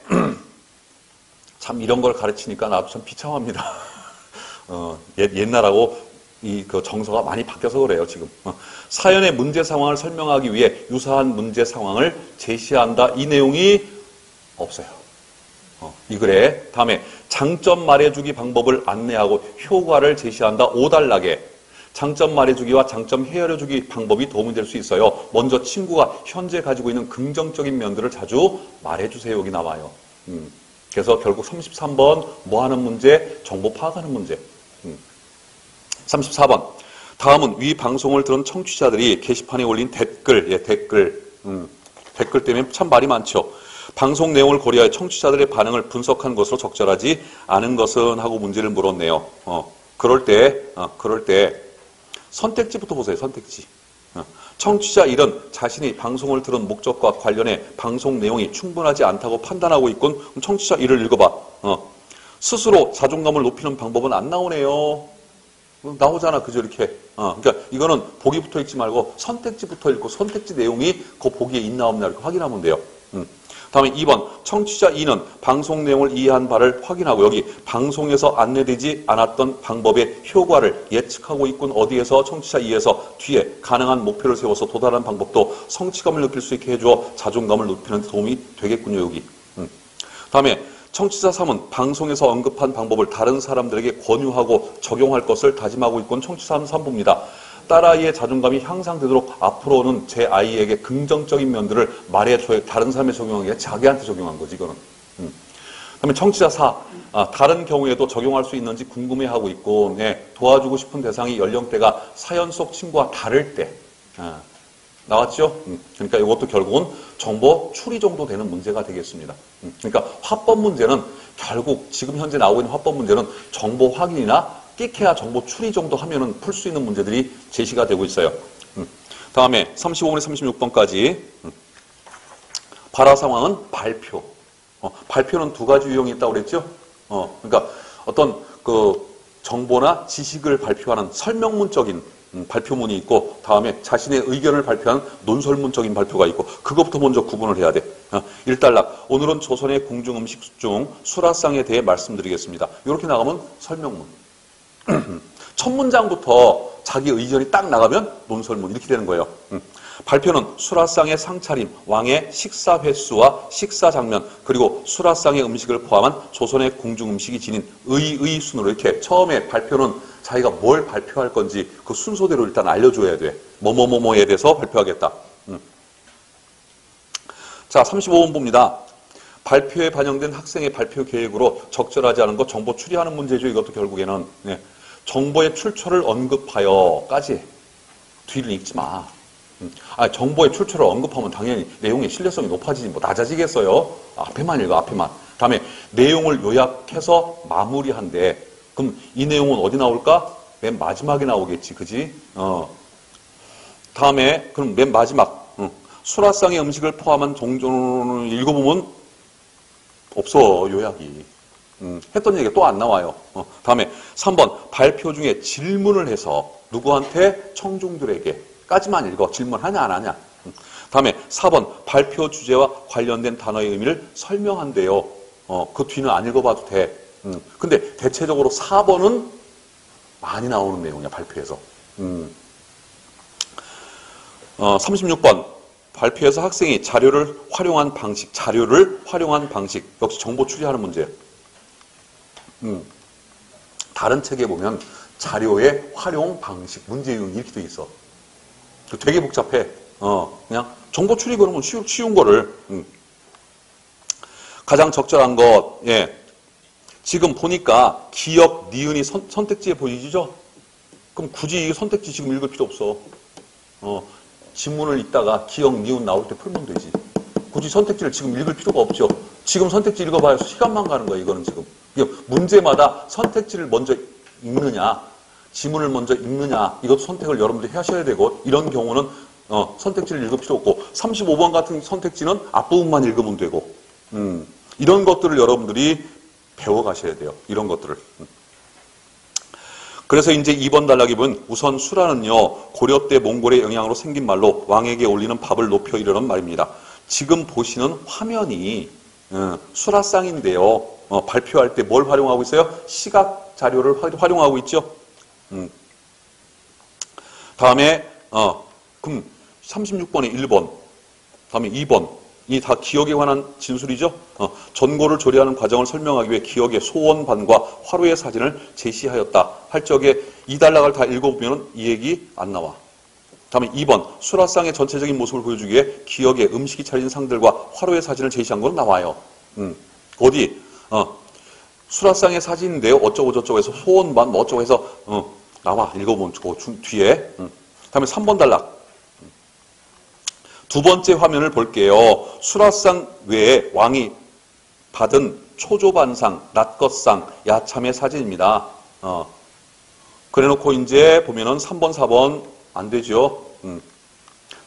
참 이런 걸 가르치니까 나도 참 비참합니다. 옛날하고 그 정서가 많이 바뀌어서 그래요, 지금. 사연의 문제 상황을 설명하기 위해 유사한 문제 상황을 제시한다. 이 내용이 없어요. 이 글에. 다음에 장점 말해주기 방법을 안내하고 효과를 제시한다. 5단락에 장점 말해주기와 장점 헤아려주기 방법이 도움이 될 수 있어요. 먼저 친구가 현재 가지고 있는 긍정적인 면들을 자주 말해주세요. 여기 나와요. 그래서 결국 33번 뭐 하는 문제? 정보 파악하는 문제. 34번. 다음은 위 방송을 들은 청취자들이 게시판에 올린 댓글. 댓글 때문에 참 말이 많죠. 방송 내용을 고려해 청취자들의 반응을 분석한 것으로 적절하지 않은 것은 하고 문제를 물었네요. 그럴 때 선택지부터 보세요. 선택지. 청취자 1은 자신이 방송을 들은 목적과 관련해 방송 내용이 충분하지 않다고 판단하고 있군. 그럼 청취자 1을 읽어봐. 스스로 자존감을 높이는 방법은 안 나오네요. 나오잖아, 그죠, 이렇게. 그러니까 이거는 보기 붙어 읽지 말고 선택지 붙어 읽고 선택지 내용이 그 보기에 있나 없나 이렇게 확인하면 돼요. 다음에 2번, 청취자 2는 방송 내용을 이해한 바를 확인하고 여기 방송에서 안내되지 않았던 방법의 효과를 예측하고 있군. 어디에서? 청취자 2에서 뒤에 가능한 목표를 세워서 도달하는 방법도 성취감을 느낄 수 있게 해주어 자존감을 높이는 데 도움이 되겠군요, 여기. 다음에 청취자 3은 방송에서 언급한 방법을 다른 사람들에게 권유하고 적용할 것을 다짐하고 있군. 청취자 3부입니다. 딸아이의 자존감이 향상되도록 앞으로는 제 아이에게 긍정적인 면들을 말해줘야 다른 사람에 적용한 게 자기한테 적용한 거지, 이거는. 그다음에 청취자 4, 다른 경우에도 적용할 수 있는지 궁금해하고 있고, 도와주고 싶은 대상이 연령대가 사연 속 친구와 다를 때, 나왔죠? 그러니까 이것도 결국은 정보 추리 정도 되는 문제가 되겠습니다. 그러니까 화법 문제는 결국 지금 현재 나오고 있는 화법 문제는 정보 확인이나 끼케야 정보 추리 정도 하면은 풀 수 있는 문제들이 제시가 되고 있어요. 다음에 35번에 36번까지 발화 상황은 발표. 발표는 두 가지 유형이 있다고 그랬죠? 그러니까 어떤 그 정보나 지식을 발표하는 설명문적인 발표문이 있고 다음에 자신의 의견을 발표하는 논설문적인 발표가 있고 그것부터 먼저 구분을 해야 돼. 1단락. 오늘은 조선의 궁중음식 중 수라상에 대해 말씀드리겠습니다. 이렇게 나가면 설명문. 첫 문장부터 자기 의견이 딱 나가면 논설문 이렇게 되는 거예요. 발표는 수라상의 상차림, 왕의 식사 횟수와 식사 장면, 그리고 수라상의 음식을 포함한 조선의 궁중 음식이 지닌 의의 순으로 이렇게 처음에 발표는 자기가 뭘 발표할 건지 그 순서대로 일단 알려줘야 돼. 뭐뭐뭐뭐에 대해서 발표하겠다. 자, 35번 봅니다. 발표에 반영된 학생의 발표 계획으로 적절하지 않은 것 정보 추리하는 문제죠. 이것도 결국에는 정보의 출처를 언급하여까지 뒤를 읽지 마. 정보의 출처를 언급하면 당연히 내용의 신뢰성이 높아지지 뭐 낮아지겠어요. 앞에만 읽어, 앞에만. 다음에 내용을 요약해서 마무리한대. 그럼 이 내용은 어디 나올까? 맨 마지막에 나오겠지, 그지? 다음에 그럼 맨 마지막 수라상의 음식을 포함한 종종을 읽어보면 없어, 요약이. 했던 얘기가 또 안 나와요. 다음에 3번 발표 중에 질문을 해서 누구한테? 청중들에게 까지만 읽어. 질문하냐 안 하냐. 다음에 4번 발표 주제와 관련된 단어의 의미를 설명한대요. 그 뒤는 안 읽어봐도 돼. 근데 대체적으로 4번은 많이 나오는 내용이야, 발표에서. 36번 발표에서 학생이 자료를 활용한 방식 역시 정보 추리하는 문제. 다른 책에 보면 자료의 활용 방식, 문제 유형 이렇게 돼 있어. 되게 복잡해. 그냥 정보 추리 그러면 쉬운 거를. 가장 적절한 것, 지금 보니까 기억, 니은이 선택지에 보이죠? 그럼 굳이 이 선택지 지금 읽을 필요 없어. 지문을 읽다가 기억, 니은 나올 때 풀면 되지. 굳이 선택지를 지금 읽을 필요가 없죠. 지금 선택지 읽어봐야 시간만 가는 거야, 이거는 지금. 문제마다 선택지를 먼저 읽느냐, 지문을 먼저 읽느냐, 이것도 선택을 여러분들이 하셔야 되고, 이런 경우는 선택지를 읽을 필요 없고, 35번 같은 선택지는 앞부분만 읽으면 되고, 이런 것들을 여러분들이 배워가셔야 돼요. 이런 것들을. 그래서 이제 2번 단락에 보면 우선 수라는요, 고려 때 몽골의 영향으로 생긴 말로 왕에게 올리는 밥을 높여 이르는 말입니다. 지금 보시는 화면이 수라상인데요. 발표할 때 뭘 활용하고 있어요? 시각 자료를 활용하고 있죠. 다음에 그럼 36번에 1번, 다음에 2번 이 다 기억에 관한 진술이죠. 전고를 조리하는 과정을 설명하기 위해 기억의 소원반과 화로의 사진을 제시하였다. 할 적에 이 단락을 다 읽어보면 이 얘기 안 나와. 다음에 2번 수라상의 전체적인 모습을 보여주기 위해 기억의 음식이 차린 상들과 화로의 사진을 제시한 건 나와요. 어디? 수라상의 사진인데요. 어쩌고 저쩌고 해서 소원반 뭐 어쩌고 해서 나와. 읽어보면 뒤에. 다음에 3번 단락. 두 번째 화면을 볼게요. 수라상 외에 왕이 받은 초조반상, 낫것상, 야참의 사진입니다. 그래놓고 이제 보면은 3번, 4번 안 되죠.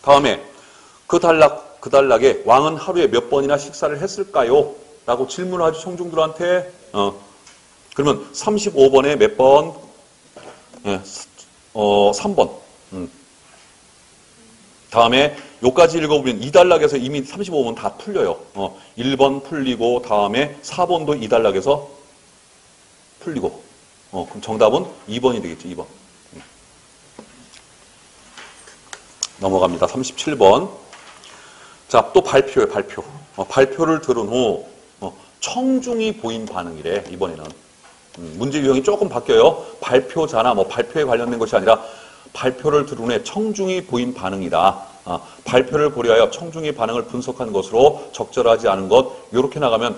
다음에 그 단락에 왕은 하루에 몇 번이나 식사를 했을까요? 라고 질문을 하죠. 청중들한테. 그러면 35번에 몇 번? 예, 3번. 다음에 요까지 읽어보면 2단락에서 이미 35번 다 풀려요. 1번 풀리고 다음에 4번도 2단락에서 풀리고. 그럼 정답은 2번이 되겠죠. 2번. 넘어갑니다. 37번. 자, 또 발표예요. 발표. 발표를 들은 후 청중이 보인 반응이래. 이번에는. 문제 유형이 조금 바뀌어요. 발표자나 뭐 발표에 관련된 것이 아니라 발표를 들은 후에 청중이 보인 반응이다. 발표를 고려하여 청중의 반응을 분석한 것으로 적절하지 않은 것. 이렇게 나가면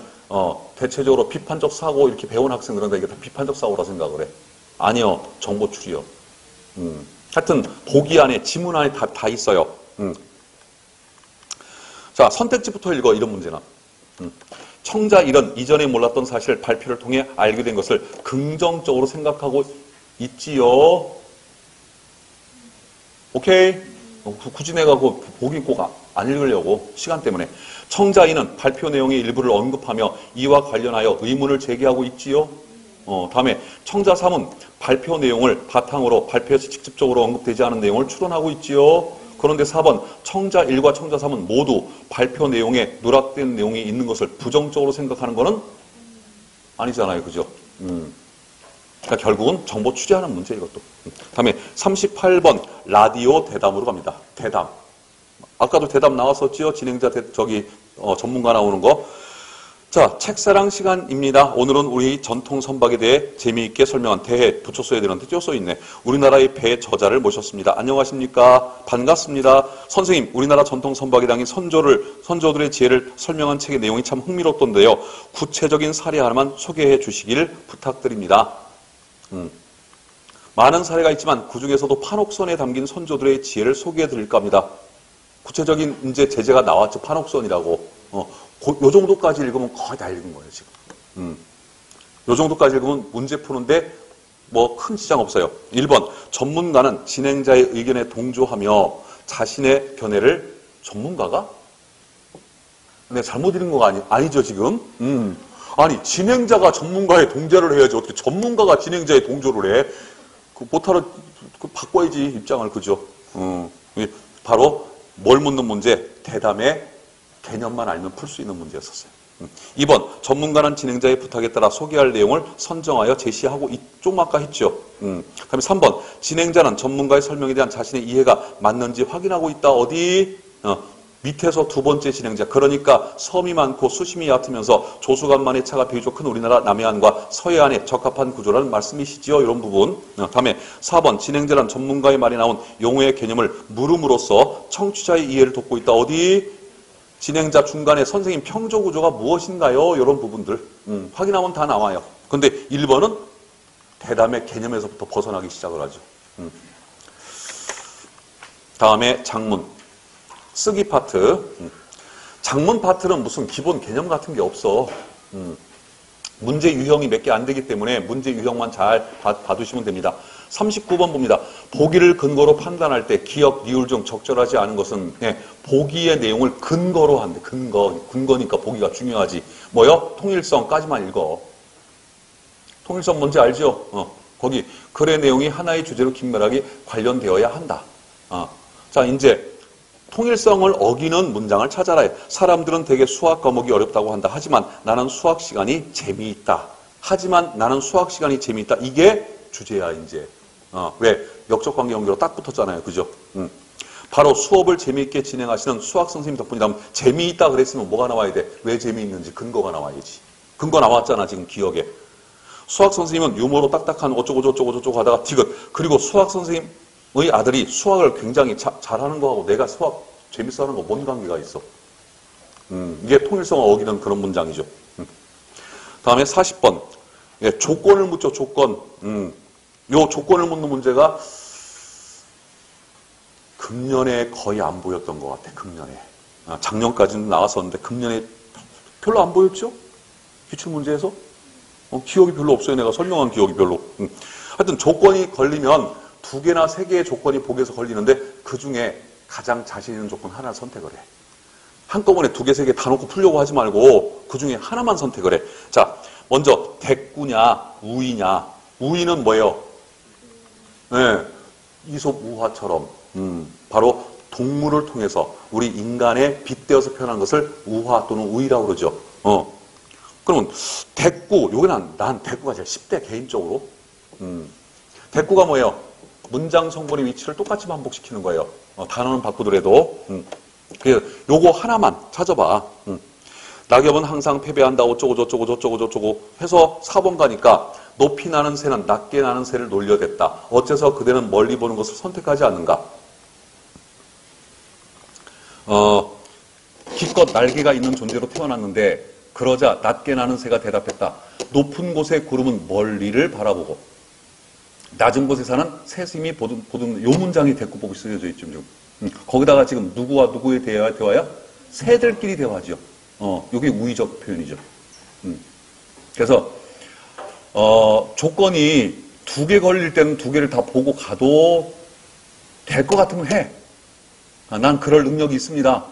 대체적으로 비판적 사고 이렇게 배운 학생들은 다 이게 다 비판적 사고라 생각을 해. 아니요. 정보 추리요. 하여튼 보기 안에 지문 안에 다 있어요. 자, 선택지부터 읽어. 이런 문제는. 청자 1은 이전에 몰랐던 사실을 발표를 통해 알게 된 것을 긍정적으로 생각하고 있지요. 오케이? 굳이 내가 그 보긴 꼭 안 읽으려고 시간 때문에. 청자 2는 발표 내용의 일부를 언급하며 이와 관련하여 의문을 제기하고 있지요. 다음에 청자 3은 발표 내용을 바탕으로 발표에서 직접적으로 언급되지 않은 내용을 추론하고 있지요. 그런데 4번 청자 1과 청자 3은 모두 발표 내용에 누락된 내용이 있는 것을 부정적으로 생각하는 것은 아니잖아요. 그죠? 그러니까 결국은 정보 취재하는 문제 이것도. 다음에 38번 라디오 대담으로 갑니다. 대담. 아까도 대담 나왔었지요. 진행자 전문가 나오는 거. 자, 책사랑 시간입니다. 오늘은 우리 전통 선박에 대해 재미있게 설명한 대해 붙여 써야 되는데 띄어 써 있네. 우리나라의 배 저자를 모셨습니다. 안녕하십니까? 반갑습니다. 선생님, 우리나라 전통 선박에 담긴 선조들의 지혜를 설명한 책의 내용이 참 흥미롭던데요. 구체적인 사례 하나만 소개해 주시길 부탁드립니다. 많은 사례가 있지만 그중에서도 판옥선에 담긴 선조들의 지혜를 소개해 드릴까 합니다. 구체적인 이제 제재가 나왔죠. 판옥선이라고. 요 정도까지 읽으면 거의 다 읽은 거예요, 지금. 요 정도까지 읽으면 문제 푸는데 뭐 큰 지장 없어요. 1번, 전문가는 진행자의 의견에 동조하며 자신의 견해를 전문가가? 내가 잘못 읽은 거 아니죠, 지금? 아니, 진행자가 전문가의 동조를 해야지. 어떻게 전문가가 진행자의 동조를 해? 못하러 바꿔야지, 입장을. 그죠? 바로 뭘 묻는 문제? 대담의 개념만 알면 풀 수 있는 문제였었어요. 2번, 전문가는 진행자의 부탁에 따라 소개할 내용을 선정하여 제시하고 좀 아까 했죠. 그다음에 3번, 진행자는 전문가의 설명에 대한 자신의 이해가 맞는지 확인하고 있다. 어디? 밑에서 두 번째 진행자. 그러니까 섬이 많고 수심이 얕으면서 조수간만의 차가 비교적 큰 우리나라 남해안과 서해안에 적합한 구조라는 말씀이시지요. 이런 부분. 다음에 4번, 진행자는 전문가의 말에 나온 용어의 개념을 물음으로써 청취자의 이해를 돕고 있다. 어디? 진행자 중간에 선생님 평조 구조가 무엇인가요? 이런 부분들 확인하면 다 나와요. 근데 1번은 대담의 개념에서부터 벗어나기 시작을 하죠. 다음에 장문. 쓰기 파트. 장문 파트는 무슨 기본 개념 같은 게 없어. 문제 유형이 몇 개 안 되기 때문에 문제 유형만 잘 봐두시면 됩니다. 39번 봅니다. 보기를 근거로 판단할 때 기억, 니을 중 적절하지 않은 것은 보기의 내용을 근거로 한대. 근거니까 보기가 중요하지. 뭐요? 통일성까지만 읽어. 통일성 뭔지 알죠? 거기 글의 내용이 하나의 주제로 긴밀하게 관련되어야 한다. 자, 이제 통일성을 어기는 문장을 찾아라. 사람들은 되게 수학 과목이 어렵다고 한다. 하지만 나는 수학 시간이 재미있다. 하지만 나는 수학 시간이 재미있다. 이게 주제야, 이제. 왜? 역적 관계 연결로 딱 붙었잖아요. 그죠? 바로 수업을 재미있게 진행하시는 수학 선생님 덕분이다. 재미있다 그랬으면 뭐가 나와야 돼? 왜 재미있는지 근거가 나와야지. 근거 나왔잖아, 지금 기억에. 수학 선생님은 유머로 딱딱한 어쩌고 하다가 디귿. 그리고 수학 선생님의 아들이 수학을 굉장히 잘하는 거하고 내가 수학 재밌어 하는 거 뭔 관계가 있어? 이게 통일성을 어기는 그런 문장이죠. 다음에 40번. 예, 조건을 묻죠, 조건. 요 조건을 묻는 문제가 금년에 거의 안 보였던 것 같아, 금년에. 작년까지는 나왔었는데 금년에 별로 안 보였죠? 기출문제에서? 기억이 별로 없어요. 내가 설명한 기억이 별로. 하여튼 조건이 걸리면 2개나 3개의 조건이 보기에서 걸리는데 그 중에 가장 자신 있는 조건 하나를 선택을 해. 한꺼번에 2개, 3개 다 놓고 풀려고 하지 말고 그 중에 하나만 선택을 해. 자, 먼저 대꾸냐, 우의냐. 우의는 뭐예요? 네, 이솝우화처럼 바로 동물을 통해서 우리 인간에 빗대어서 표현한 것을 우화 또는 우의라고 그러죠. 그러면 대꾸, 여기는 난 대꾸가 제일 쉽대 개인적으로. 대꾸가 뭐예요? 문장 성분의 위치를 똑같이 반복시키는 거예요. 단어는 바꾸더라도. 그래서 요거 하나만 찾아봐. 낙엽은 항상 패배한다. 어쩌고 저쩌고 저쩌고 저쩌고 해서 4번 가니까 높이 나는 새는 낮게 나는 새를 놀려댔다. 어째서 그대는 멀리 보는 것을 선택하지 않는가? 기껏 날개가 있는 존재로 태어났는데 그러자 낮게 나는 새가 대답했다. 높은 곳의 구름은 멀리를 바라보고 낮은 곳에 사는 새심이 보든 요 문장이 대꾸법이 쓰여져 있죠. 거기다가 지금 누구와 누구의 대화야? 새들끼리 대화죠. 이게 우의적 표현이죠. 그래서 조건이 2개 걸릴 때는 2개를 다 보고 가도 될 것 같으면 해. 난 그럴 능력이 있습니다.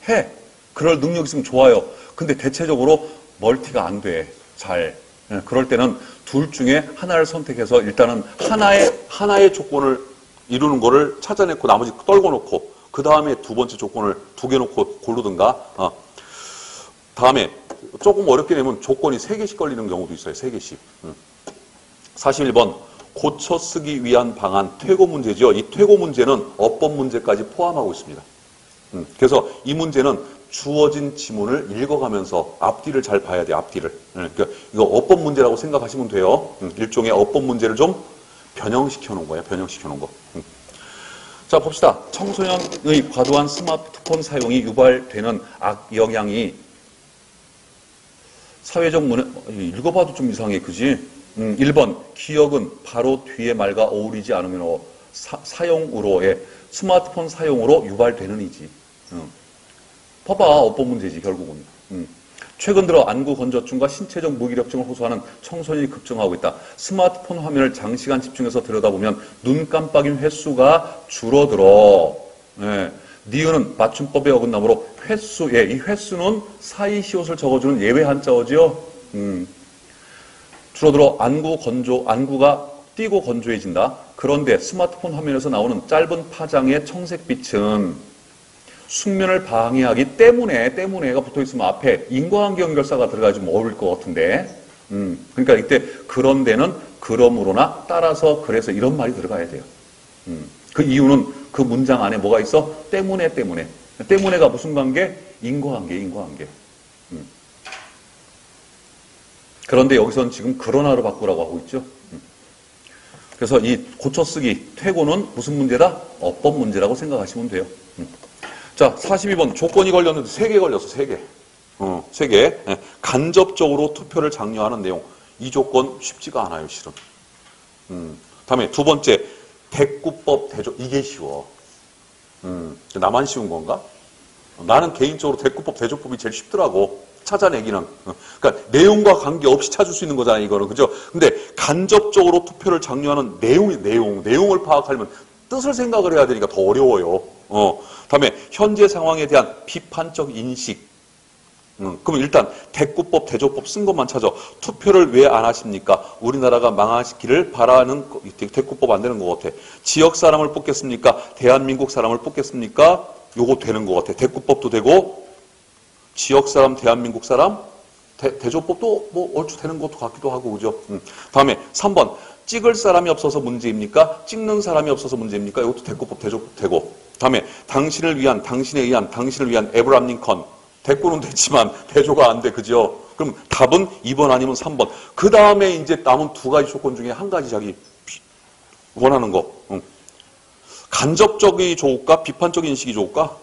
해. 그럴 능력이 있으면 좋아요. 근데 대체적으로 멀티가 안 돼. 잘. 그럴 때는 둘 중에 하나를 선택해서 일단은 하나의 조건을 이루는 거를 찾아내고 나머지 떨궈 놓고 그 다음에 두 번째 조건을 2개 놓고 고르든가. 다음에 조금 어렵게 되면 조건이 3개씩 걸리는 경우도 있어요. 3개씩. 41번 고쳐 쓰기 위한 방안 퇴고 문제죠. 이 퇴고 문제는 어법 문제까지 포함하고 있습니다. 그래서 이 문제는 주어진 지문을 읽어가면서 앞뒤를 잘 봐야 돼요. 앞뒤를. 그러니까 이거 어법 문제라고 생각하시면 돼요. 일종의 어법 문제를 좀 변형시켜 놓은 거예요. 변형시켜 놓은 거. 자, 봅시다. 청소년의 과도한 스마트폰 사용이 유발되는 악영향이 사회적 문화, 읽어봐도 좀 이상해, 그지? 1번, 기억은 바로 뒤에 말과 어울리지 않으면 사용으로의 스마트폰 사용으로 유발되는 이지. 봐봐, 어법 문제지, 결국은. 최근 들어 안구 건조증과 신체적 무기력증을 호소하는 청소년이 급증하고 있다. 스마트폰 화면을 장시간 집중해서 들여다보면 눈 깜빡임 횟수가 줄어들어. 네. 니은은 맞춤법에 어긋나므로 횟수, 이 횟수는 사이시옷을 적어주는 예외 한자어지요. 줄어들어 안구가 띄고 건조해진다. 그런데 스마트폰 화면에서 나오는 짧은 파장의 청색빛은 숙면을 방해하기 때문에가 붙어있으면 앞에 인과관계 연결사가 들어가야지 좀 어울릴 것 같은데. 그러니까 이때 그런 데는 그러므로나 따라서 그래서 이런 말이 들어가야 돼요. 그 이유는 그 문장 안에 뭐가 있어? 때문에가 무슨 관계? 인과관계. 그런데 여기서는 지금 그러나로 바꾸라고 하고 있죠. 그래서 이 고쳐쓰기, 퇴고는 무슨 문제다? 어법 문제라고 생각하시면 돼요. 자, 42번 조건이 걸렸는데 3개 걸렸어. 3개. 3개. 간접적으로 투표를 장려하는 내용. 이 조건 쉽지가 않아요, 실은. 다음에 두 번째, 대꾸법 대조. 이게 쉬워. 나만 쉬운 건가? 나는 개인적으로 대꾸법 대조법이 제일 쉽더라고. 찾아내기는. 그러니까 내용과 관계없이 찾을 수 있는 거잖아요, 이거는. 그죠? 근데 간접적으로 투표를 장려하는 내용을 파악하려면 뜻을 생각을 해야 되니까 더 어려워요. 다음에 현재 상황에 대한 비판적 인식. 그럼 일단 대꾸법, 대조법 쓴 것만 찾아. 투표를 왜 안 하십니까? 우리나라가 망하시기를 바라는 대꾸법 안 되는 것 같아. 지역 사람을 뽑겠습니까? 대한민국 사람을 뽑겠습니까? 요거 되는 것 같아. 대꾸법도 되고 지역 사람, 대한민국 사람, 대조법도 뭐 얼추 되는 것도 같기도 하고 그죠? 다음에 3번 찍을 사람이 없어서 문제입니까? 찍는 사람이 없어서 문제입니까? 이것도 대꾸법, 대조법 되고. 다음에 당신을 위한, 당신에 의한, 당신을 위한 에브람 링컨. 대꾸는 됐지만 대조가 안 돼. 그죠? 그럼 답은 2번 아니면 3번. 그 다음에 이제 남은 2가지 조건 중에 한 가지 자기 원하는 거. 간접적이 좋을까? 비판적 인식이 좋을까?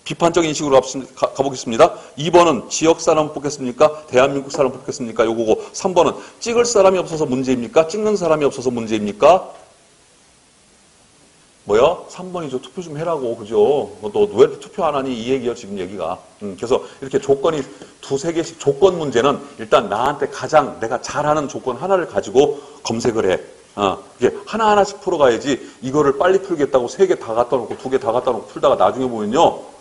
비판적 인식으로 가보겠습니다. 2번은 지역 사람 뽑겠습니까? 대한민국 사람 뽑겠습니까? 요거고. 3번은 찍을 사람이 없어서 문제입니까? 찍는 사람이 없어서 문제입니까? 뭐야? 3번이죠. 투표 좀 해라고. 그죠? 너 왜 투표 안 하니? 이 얘기야, 지금 얘기가. 그래서 이렇게 조건이 2-3개씩 조건 문제는 일단 나한테 가장 내가 잘하는 조건 하나를 가지고 검색을 해. 이게 하나하나씩 풀어가야지 이거를 빨리 풀겠다고 3개 다 갖다 놓고 2개 다 갖다 놓고 풀다가 나중에 보면요.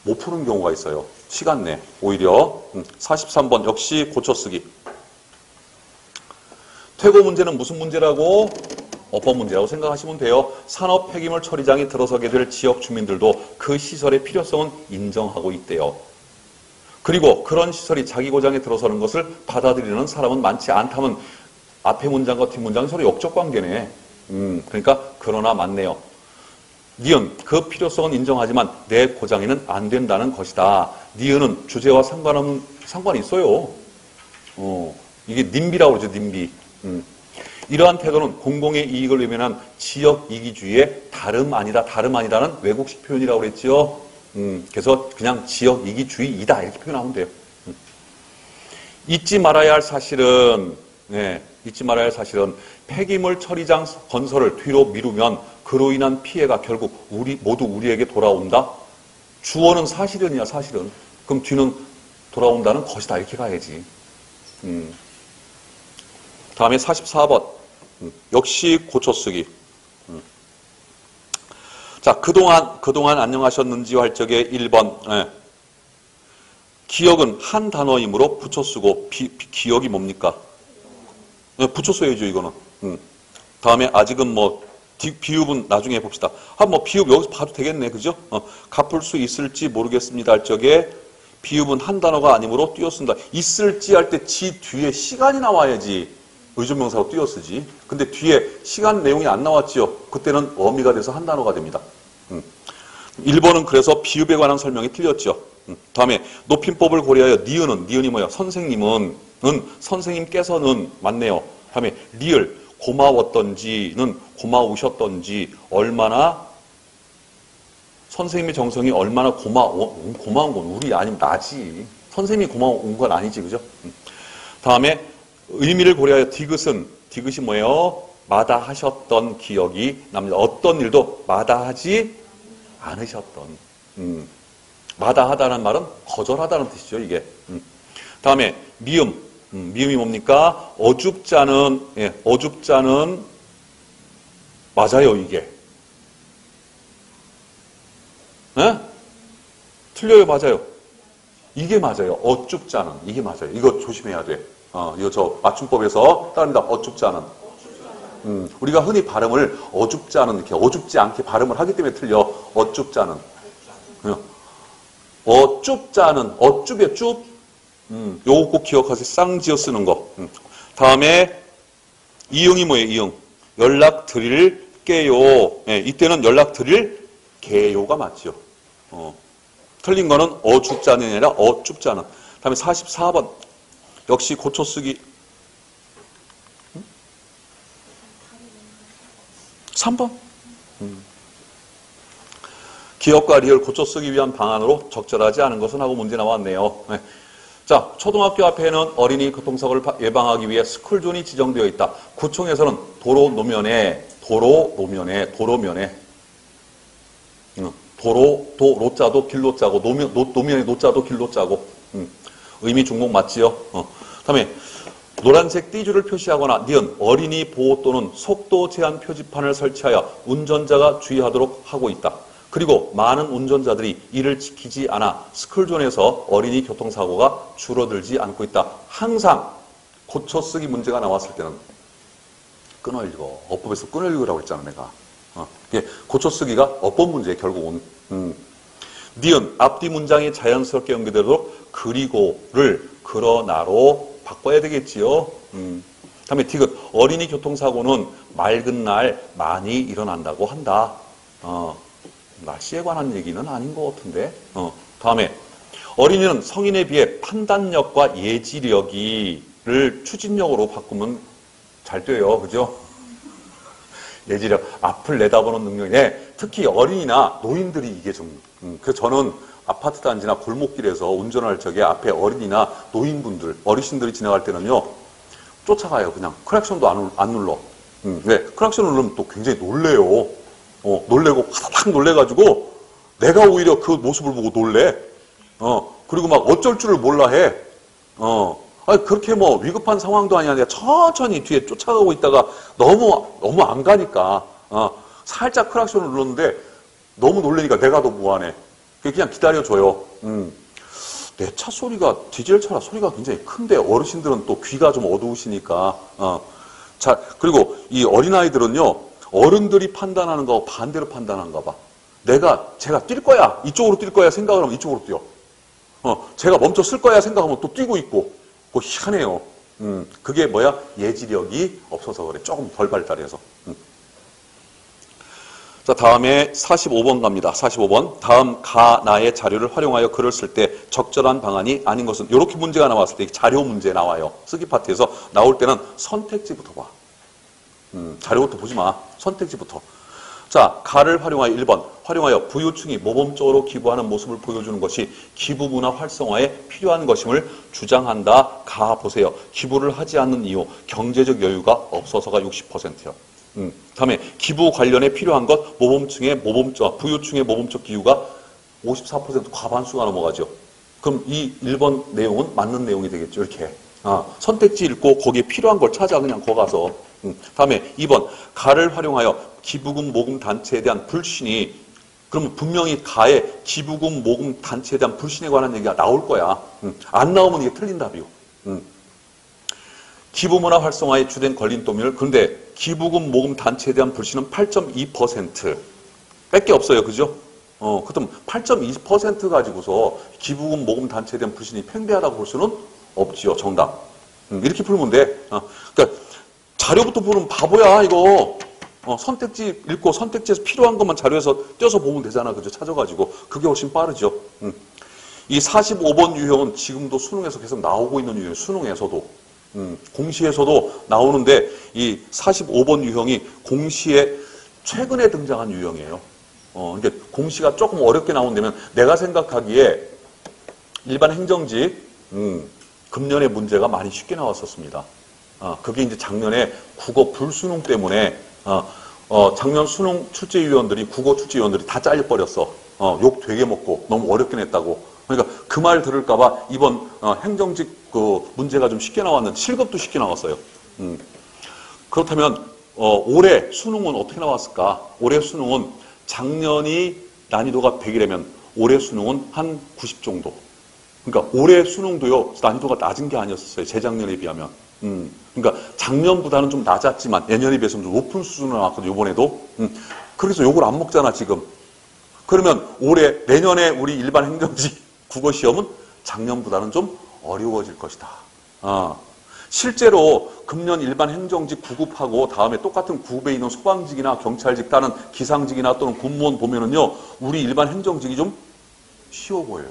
못 푸는 경우가 있어요. 시간 내. 오히려. 43번 역시 고쳐쓰기. 퇴고 문제는 무슨 문제라고? 어법 문제라고 생각하시면 돼요. 산업 폐기물 처리장이 들어서게 될 지역 주민들도 그 시설의 필요성은 인정하고 있대요. 그리고 그런 시설이 자기 고장에 들어서는 것을 받아들이는 사람은 많지 않다면 앞에 문장과 뒷 문장이 서로 역적 관계네. 그러니까 그러나 맞네요. 니은 그 필요성은 인정하지만 내 고장에는 안 된다는 것이다. 니은은 주제와 상관이 있어요. 이게 님비라고 그러죠. 님비. 이러한 태도는 공공의 이익을 외면한 지역 이기주의의 다름 아니다는 외국식 표현이라고 그랬죠. 그래서 그냥 지역 이기주의이다 이렇게 표현하면 돼요. 잊지 말아야 할 사실은 폐기물 처리장 건설을 뒤로 미루면 그로 인한 피해가 결국 모두 우리에게 돌아온다. 주어는 사실은이야, 사실은. 그럼 뒤는 돌아온다는 것이다 이렇게 가야지. 다음에 44번. 역시 고쳐쓰기. 자, 그동안 안녕하셨는지 할 적에 1번. 기억은 한 단어이므로 붙여쓰고 기억이 뭡니까? 붙여써야죠, 이거는. 다음에 아직은 비읍은 나중에 봅시다. 비읍 여기서 봐도 되겠네, 그죠? 갚을 수 있을지 모르겠습니다 할 적에 비읍은 한 단어가 아니므로 띄어쓴다. 있을지 할 때 지 뒤에 시간이 나와야지 의존명사로 띄어쓰지. 근데 뒤에 시간 내용이 안 나왔지요. 그때는 어미가 돼서 한 단어가 됩니다. 1번은 그래서 비읍에 관한 설명이 틀렸죠. 다음에 높임법을 고려하여 니은이 뭐야? 선생님께서는 맞네요. 다음에 리을 고마웠던지는 고마우셨던지 얼마나 선생님의 정성이 얼마나 고마운 건 우리 아니면 나지. 선생님이 고마운 건 아니지, 그죠? 다음에 의미를 고려하여 디귿이 뭐예요? 마다하셨던 기억이 납니다. 어떤 일도 마다하지 않으셨던. 마다하다는 말은 거절하다는 뜻이죠, 이게. 다음에 미음이 뭡니까? 어줍잖은 맞아요, 이게. 네? 틀려요, 맞아요. 이게 맞아요. 어줍잖은 이게 맞아요. 이거 조심해야 돼. 이거 저 맞춤법에서 따릅니다. 어줍잖은. 우리가 흔히 발음을 어줍잖은 이렇게 어줍지 않게 발음을 하기 때문에 틀려. 어줍잖은. 어줍잖은 어줍이요, 쭉. 요거 꼭 기억하세요. 쌍지어 쓰는 거. 다음에 이응이 뭐예요? 이응. 연락 드릴게요. 이때는 연락 드릴게요가 맞죠. 틀린 거는 어줍잖이 아니라 어줍잖은. 다음에 44번. 역시 고쳐쓰기. 3번. 기억과 리을 고쳐쓰기 위한 방안으로 적절하지 않은 것은 하고 문제 나왔네요. 자, 초등학교 앞에는 어린이 교통사고를 예방하기 위해 스쿨존이 지정되어 있다. 구청에서는 도로면에 도로자도 길로 짜고 노면에 노자도 길로 짜고. 의미 중복 맞지요? 다음에 노란색 띠줄을 표시하거나 니은 어린이 보호 또는 속도 제한 표지판을 설치하여 운전자가 주의하도록 하고 있다. 그리고 많은 운전자들이 이를 지키지 않아 스쿨존에서 어린이 교통사고가 줄어들지 않고 있다. 항상 고쳐쓰기 문제가 나왔을 때는 끊어 읽어. 어법에서 끊어 읽으라고 했잖아, 내가. 이게 고쳐쓰기가 어법 문제에 결국은. 니은 앞뒤 문장이 자연스럽게 연결되도록 그리고를 그러나로 바꿔야 되겠지요. 다음에 디귿 어린이 교통사고는 맑은 날 많이 일어난다고 한다. 날씨에 관한 얘기는 아닌 것 같은데. 다음에 어린이는 성인에 비해 판단력과 예지력을 추진력으로 바꾸면 잘 돼요. 그죠? 예지력, 앞을 내다보는 능력. 특히 어린이나 노인들이 이게 좀. 그래서 저는 아파트 단지나 골목길에서 운전할 적에 앞에 어린이나 노인분들, 어르신들이 지나갈 때는요, 쫓아가요. 그냥 크락션도 안 눌러. 크락션 누르면 또 굉장히 놀래요. 놀래고 화다닥 놀래가지고 내가 오히려 그 모습을 보고 놀래. 그리고 막 어쩔 줄을 몰라 해. 그렇게 위급한 상황도 아니야. 천천히 뒤에 쫓아가고 있다가 너무 안 가니까 살짝 크락션을 눌렀는데 너무 놀래니까 내가 더 무안해. 그냥 기다려줘요. 내 차 소리가 디젤 차라 소리가 굉장히 큰데 어르신들은 또 귀가 좀 어두우시니까 자, 그리고 이 어린아이들은요, 어른들이 판단하는 거하고 반대로 판단하는가 봐. 제가 뛸 거야. 이쪽으로 뛸 거야. 생각을 하면 이쪽으로 뛰어. 제가 멈춰 쓸 거야. 생각하면 또 뛰고 있고. 그거 희한해요. 그게 뭐야? 예지력이 없어서 그래. 조금 덜 발달해서. 자, 다음에 45번 갑니다. 45번. 다음 나의 자료를 활용하여 글을 쓸 때 적절한 방안이 아닌 것은, 이렇게 문제가 나왔을 때 자료 문제 나와요. 쓰기 파트에서 나올 때는 선택지부터 봐. 자료부터 보지 마. 선택지부터. 자, 가를 활용하여 1번. 활용하여 부유층이 모범적으로 기부하는 모습을 보여주는 것이 기부 문화 활성화에 필요한 것임을 주장한다. 가 보세요. 기부를 하지 않는 이유, 경제적 여유가 없어서가 60%요. 다음에 기부 관련에 필요한 것, 부유층의 모범적 기부가 54% 과반수가 넘어가죠. 그럼 이 1번 내용은 맞는 내용이 되겠죠. 이렇게. 선택지 읽고 거기에 필요한 걸 찾아 그냥 거 가서. 다음에 2번. 가를 활용하여 기부금 모금 단체에 대한 불신이, 그러면 분명히 가에 기부금 모금 단체에 대한 불신에 관한 얘기가 나올 거야. 안 나오면 이게 틀린 답이요. 기부문화 활성화에 주된 걸림돌을, 그런데 기부금 모금 단체에 대한 불신은 8.2%. 밖에 없어요. 그죠? 그렇다면 8.2% 가지고서 기부금 모금 단체에 대한 불신이 팽배하다고 볼 수는 없지요. 정답. 이렇게 풀면 돼. 그러니까 자료부터 보면 바보야, 이거. 선택지 읽고 선택지에서 필요한 것만 자료에서 떼서 보면 되잖아. 그죠? 찾아가지고. 그게 훨씬 빠르죠. 이 45번 유형은 지금도 수능에서 계속 나오고 있는 유형이에요. 수능에서도. 공시에서도 나오는데, 이 45번 유형이 공시에 최근에 등장한 유형이에요. 그러니까 공시가 조금 어렵게 나온다면, 내가 생각하기에 일반 행정직, 금년에 문제가 많이 쉽게 나왔었습니다. 그게 이제 작년에 국어 불수능 때문에, 작년 수능 출제위원들이, 국어 출제위원들이 다 잘려버렸어. 욕 되게 먹고 너무 어렵게 냈다고. 그러니까 그 말 들을까봐 이번 행정직 문제가 좀 쉽게 나왔는데, 실급도 쉽게 나왔어요. 그렇다면 올해 수능은 어떻게 나왔을까? 올해 수능은 작년이 난이도가 100이라면 올해 수능은 한 90 정도. 그러니까 올해 수능도요, 난이도가 낮은 게 아니었어요. 재작년에 비하면. 그러니까 작년보다는 좀 낮았지만 내년에 비해서는 좀 높은 수준으로 나왔거든요. 이번에도. 그래서 욕을 안 먹잖아 지금. 그러면 내년에 우리 일반 행정직 국어 시험은 작년보다는 좀 어려워질 것이다. 실제로 금년 일반 행정직 9급하고 다음에 똑같은 9급에 있는 소방직이나 경찰직, 다른 기상직이나 또는 군무원 보면은요, 우리 일반 행정직이 좀 쉬워 보여요.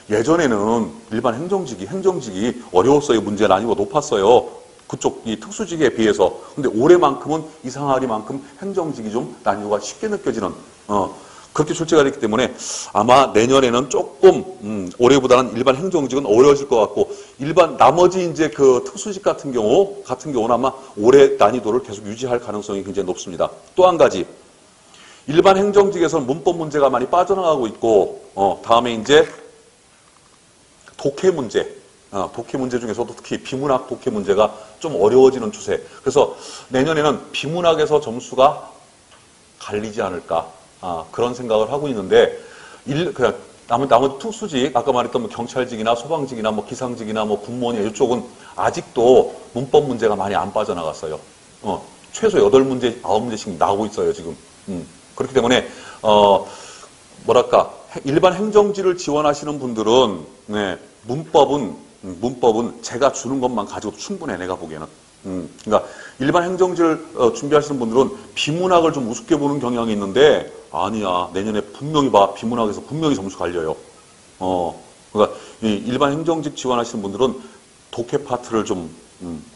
예전에는 일반 행정직이 어려웠어요. 문제 난이도가 높았어요. 그쪽 이 특수직에 비해서. 근데 올해만큼은 이상하리만큼 행정직이 좀 난이도가 쉽게 느껴지는, 그렇게 출제가 됐기 때문에 아마 내년에는 조금, 올해보다는 일반 행정직은 어려워질 것 같고, 나머지 이제 그 특수직 같은 경우는 아마 올해 난이도를 계속 유지할 가능성이 굉장히 높습니다. 또 한 가지. 일반 행정직에서는 문법 문제가 많이 빠져나가고 있고, 다음에 이제 독해 문제 중에서도 특히 비문학 독해 문제가 좀 어려워지는 추세. 그래서 내년에는 비문학에서 점수가 갈리지 않을까, 그런 생각을 하고 있는데, 나머지 특수직, 아까 말했던 뭐 경찰직이나 소방직이나 뭐 기상직이나 뭐 군무원이나 이쪽은 아직도 문법 문제가 많이 안 빠져나갔어요. 최소 8문제, 9문제씩 나오고 있어요, 지금. 그렇기 때문에, 일반 행정지를 지원하시는 분들은, 네, 문법은 제가 주는 것만 가지고 충분해, 내가 보기에는. 그러니까 일반 행정지를 준비하시는 분들은 비문학을 좀 우습게 보는 경향이 있는데, 아니야, 내년에 분명히 비문학에서 분명히 점수 갈려요. 그러니까 일반 행정직 지원하시는 분들은 독해 파트를 좀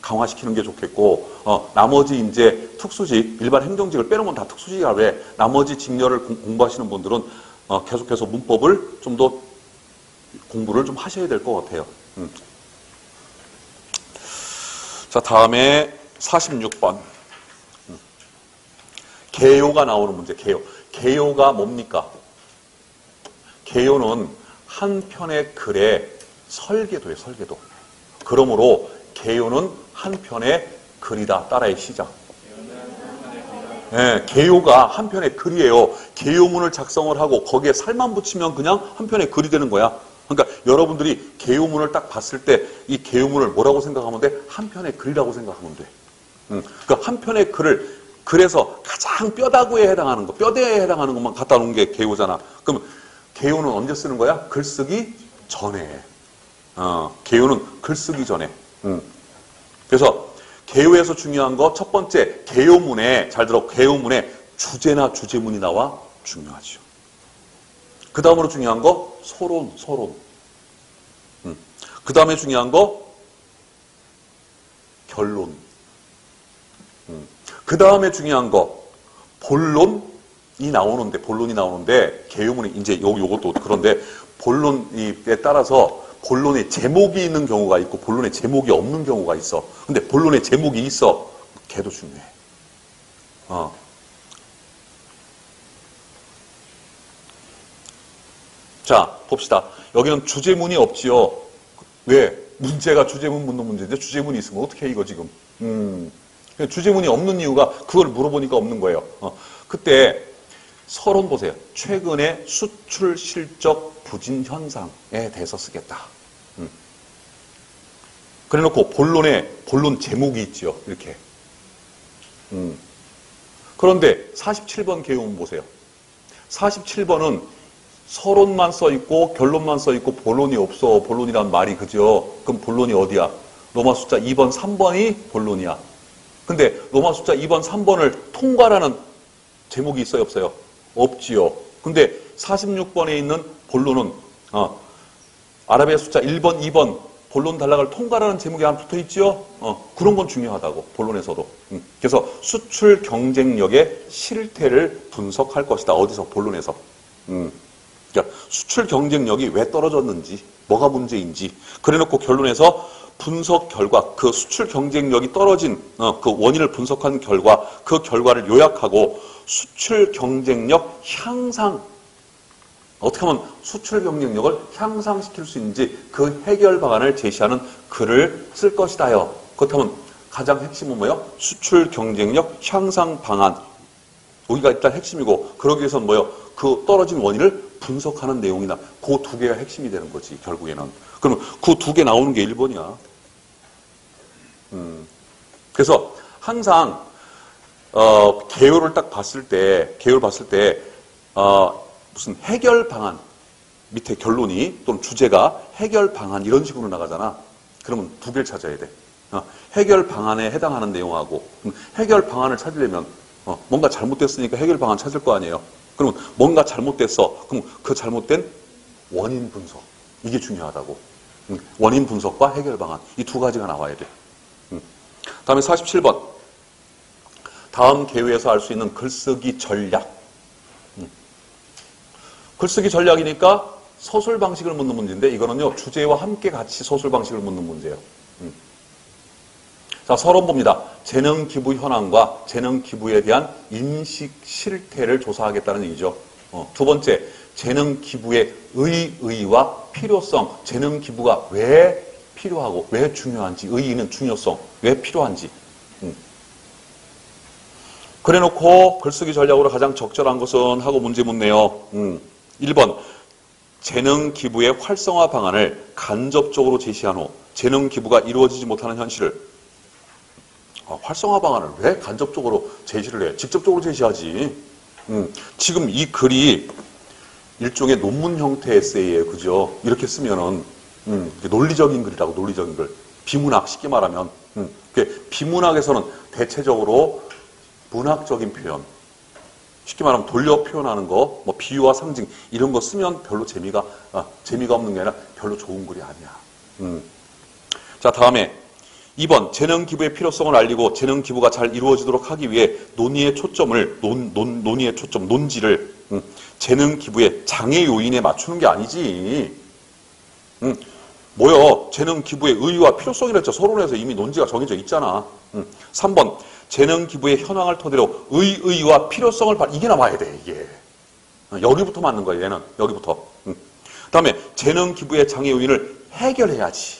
강화시키는 게 좋겠고, 나머지 이제 특수직, 일반 행정직을 빼놓으면 다 특수직이라 왜, 나머지 직렬을 공부하시는 분들은 계속해서 문법을 좀 더 공부를 좀 하셔야 될 것 같아요. 자, 다음에 46번. 개요가 나오는 문제, 개요. 개요가 뭡니까? 개요는 한 편의 글의 설계도예요, 설계도. 그러므로 개요는 한 편의 글이다. 따라해, 시작. 네, 개요가 한 편의 글이에요. 개요문을 작성을 하고 거기에 살만 붙이면 그냥 한 편의 글이 되는 거야. 그러니까 여러분들이 개요문을 딱 봤을 때 이 개요문을 뭐라고 생각하면 돼? 한 편의 글이라고 생각하면 돼. 그 한 편의 글을 글에서 가장 뼈다구에 해당하는 거, 뼈대에 해당하는 것만 갖다 놓은 게 개요잖아. 그럼 개요는 언제 쓰는 거야? 글쓰기 전에. 개요는 글쓰기 전에. 그래서 개요에서 중요한 거 첫 번째, 개요문에, 잘 들어, 개요문에 주제나 주제문이 나와 중요하죠. 그 다음으로 중요한 거 서론. 그 다음에 중요한 거 결론. 그 다음에 중요한 거 본론이 나오는데 개요문이 이제 요것도 그런데 본론에 따라서 본론에 제목이 있는 경우가 있고 본론에 제목이 없는 경우가 있어. 근데 본론에 제목이 있어. 걔도 중요해. 자, 봅시다. 여기는 주제문이 없지요. 왜? 문제가 주제문 묻는 문제인데 주제문이 있으면 어떻게 해, 이거 지금? 주제문이 없는 이유가 그걸 물어보니까 없는 거예요. 그때 서론 보세요. 최근의 수출 실적 부진 현상에 대해서 쓰겠다. 그래놓고 본론 제목이 있지요. 이렇게. 그런데 47번 개요문 보세요. 47번은 서론만 써있고 결론만 써있고 본론이 없어. 본론이란 말이 그죠? 그럼 본론이 어디야? 로마 숫자 2번, 3번이 본론이야. 근데 로마 숫자 2번, 3번을 통과라는 제목이 있어요? 없어요? 없지요. 근데 46번에 있는 본론은 아라비아 숫자 1번, 2번 본론 단락을 통과라는 제목이 하나 붙어있지요? 그런 건 중요하다고, 본론에서도. 그래서 수출 경쟁력의 실태를 분석할 것이다. 어디서? 본론에서. 그러니까 수출 경쟁력이 왜 떨어졌는지, 뭐가 문제인지, 그래놓고 결론에서 분석 결과, 그 수출 경쟁력이 떨어진 그 원인을 분석한 결과, 그 결과를 요약하고 수출 경쟁력 향상, 어떻게 하면 수출 경쟁력을 향상시킬 수 있는지 그 해결 방안을 제시하는 글을 쓸 것이다요. 그렇다면 가장 핵심은 뭐예요? 수출 경쟁력 향상 방안. 여기가 일단 핵심이고, 그러기 위해서는 뭐예요? 그 떨어진 원인을 분석하는 내용이나 그 두 개가 핵심이 되는 거지, 결국에는. 그럼 그 두 개 나오는 게 1번이야. 그래서 항상 개요를 딱 봤을 때, 무슨 해결 방안, 밑에 결론이 또는 주제가 해결 방안 이런 식으로 나가잖아. 그러면 두 개를 찾아야 돼. 해결 방안에 해당하는 내용하고, 해결 방안을 찾으려면 뭔가 잘못됐으니까 해결 방안 찾을 거 아니에요. 그러면 뭔가 잘못됐어. 그럼 그 잘못된 원인 분석, 이게 중요하다고. 원인 분석과 해결 방안, 이 두 가지가 나와야 돼. 다음에 47번. 다음 개요에서 알 수 있는 글쓰기 전략. 글쓰기 전략이니까 서술 방식을 묻는 문제인데, 이거는요, 주제와 함께 같이 서술 방식을 묻는 문제예요. 자, 서론 봅니다. 재능 기부 현황과 재능 기부에 대한 인식 실태를 조사하겠다는 얘기죠. 두 번째, 재능 기부의 의의와 필요성. 재능 기부가 왜 필요하고 왜 중요한지, 의의는 중요성, 왜 필요한지. 그래놓고 글쓰기 전략으로 가장 적절한 것은 하고 문제 묻네요. 1번, 재능 기부의 활성화 방안을 간접적으로 제시한 후 재능 기부가 이루어지지 못하는 현실을. 활성화 방안을 왜 간접적으로 제시를 해? 직접적으로 제시하지. 지금 이 글이 일종의 논문 형태의 에세이예요. 그죠? 이렇게 쓰면은 논리적인 글이라고, 논리적인 글. 비문학, 쉽게 말하면. 비문학에서는 대체적으로 문학적인 표현, 쉽게 말하면 돌려 표현하는 거, 뭐 비유와 상징 이런 거 쓰면 별로 재미가 없는 게 아니라 별로 좋은 글이 아니야. 자, 다음에 2번, 재능 기부의 필요성을 알리고 재능 기부가 잘 이루어지도록 하기 위해 논의의 초점을 논지를 재능 기부의 장애 요인에 맞추는 게 아니지. 뭐요? 재능 기부의 의의와 필요성이라 했죠. 서론에서 이미 논지가 정해져 있잖아. 3번, 재능 기부의 현황을 토대로 의의와 필요성을 이게 나와야 돼, 이게. 여기부터 맞는 거야, 얘는. 여기부터. 다음에 재능 기부의 장애 요인을 해결해야지.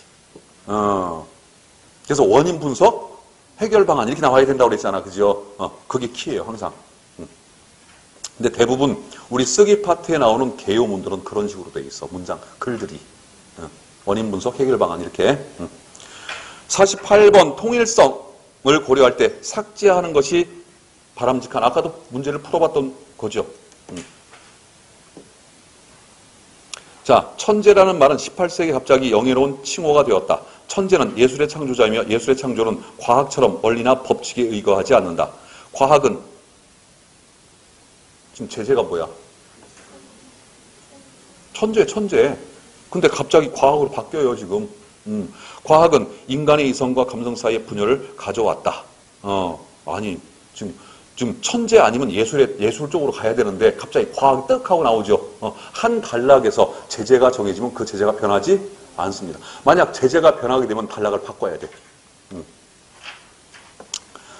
그래서 원인 분석, 해결 방안 이렇게 나와야 된다고 그랬잖아, 그죠? 그게 키예요, 항상. 근데 대부분 우리 쓰기 파트에 나오는 개요문들은 그런 식으로 돼 있어, 문장, 글들이. 원인 분석, 해결 방안 이렇게. 48번 통일성. 고려할 때 삭제하는 것이 바람직한, 아까도 문제를 풀어봤던 거죠. 자, 천재라는 말은 18세기 갑자기 영예로운 칭호가 되었다. 천재는 예술의 창조자이며 예술의 창조는 과학처럼 원리나 법칙에 의거하지 않는다. 과학은 지금 제재가 뭐야? 천재. 근데 갑자기 과학으로 바뀌어요, 지금. 과학은 인간의 이성과 감성 사이의 분열을 가져왔다. 아니, 지금 천재 아니면 예술 쪽으로 가야 되는데 갑자기 과학이 떡 하고 나오죠. 한 단락에서 제재가 정해지면 그 제재가 변하지 않습니다. 만약 제재가 변하게 되면 단락을 바꿔야 돼.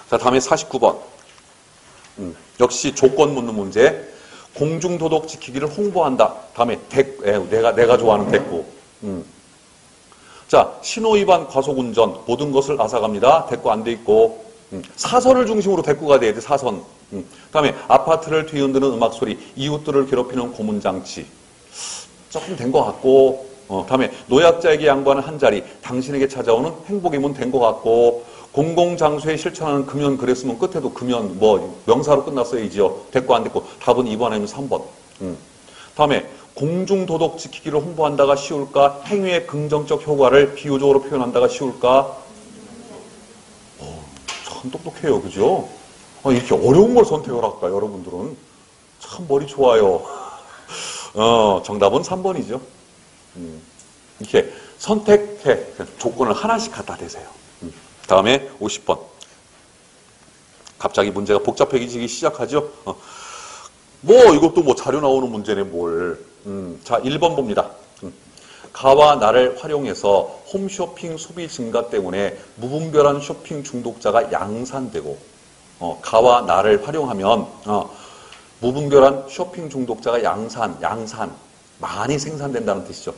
자, 다음에 49번. 역시 조건 묻는 문제. 공중도덕 지키기를 홍보한다. 다음에 내가 좋아하는 대꾸. 자, 신호위반, 과속운전 모든 것을 앗아갑니다. 대꾸 안 돼 있고. 사선을 중심으로 대꾸가 돼야 돼. 사선. 다음에 아파트를 뒤흔드는 음악소리, 이웃들을 괴롭히는 고문장치. 조금 된 것 같고. 다음에 노약자에게 양보하는 한 자리, 당신에게 찾아오는 행복의 문 된 것 같고. 공공장소에 실천하는 금연 그랬으면 끝에도 금연 명사로 끝났어야지요. 됐고 안 됐고. 답은 2번 아니면 3번. 다음에 공중도덕 지키기를 홍보한다가 쉬울까? 행위의 긍정적 효과를 비유적으로 표현한다가 쉬울까? 참 똑똑해요. 그죠? 이렇게 어려운 걸 선택을 할까? 여러분들은 참 머리 좋아요. 정답은 3번이죠. 이렇게 선택해. 조건을 하나씩 갖다 대세요. 다음에 50번. 갑자기 문제가 복잡해지기 시작하죠. 이것도 자료 나오는 문제네, 뭘. 자, 1번 봅니다. 가와 나를 활용해서 홈쇼핑 소비 증가 때문에 무분별한 쇼핑 중독자가 양산되고, 가와 나를 활용하면, 무분별한 쇼핑 중독자가 양산, 많이 생산된다는 뜻이죠.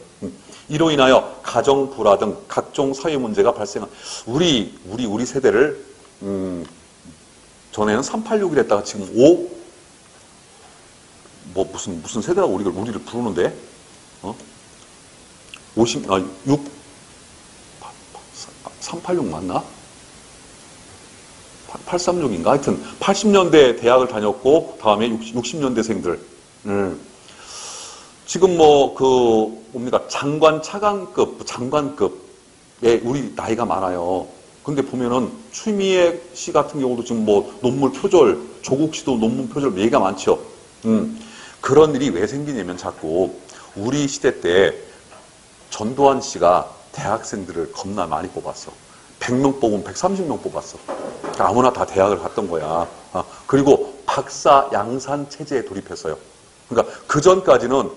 이로 인하여 가정 불화 등 각종 사회 문제가 발생한 우리 세대를 전에는 386이랬다가 지금 5 무슨 세대라고 우리를 부르는데 386 맞나? 836인가? 하여튼 80년대 대학을 다녔고 다음에 60년대생들 지금 장관 차관급, 장관급에 우리 나이가 많아요. 근데 보면은 추미애 씨 같은 경우도 지금 논문 표절, 조국 씨도 논문 표절 얘기가 많죠. 그런 일이 왜 생기냐면 자꾸 우리 시대 때 전두환 씨가 대학생들을 겁나 많이 뽑았어. 100명 뽑으면 130명 뽑았어. 그러니까 아무나 다 대학을 갔던 거야. 그리고 박사 양산 체제에 돌입했어요. 그러니까 그 전까지는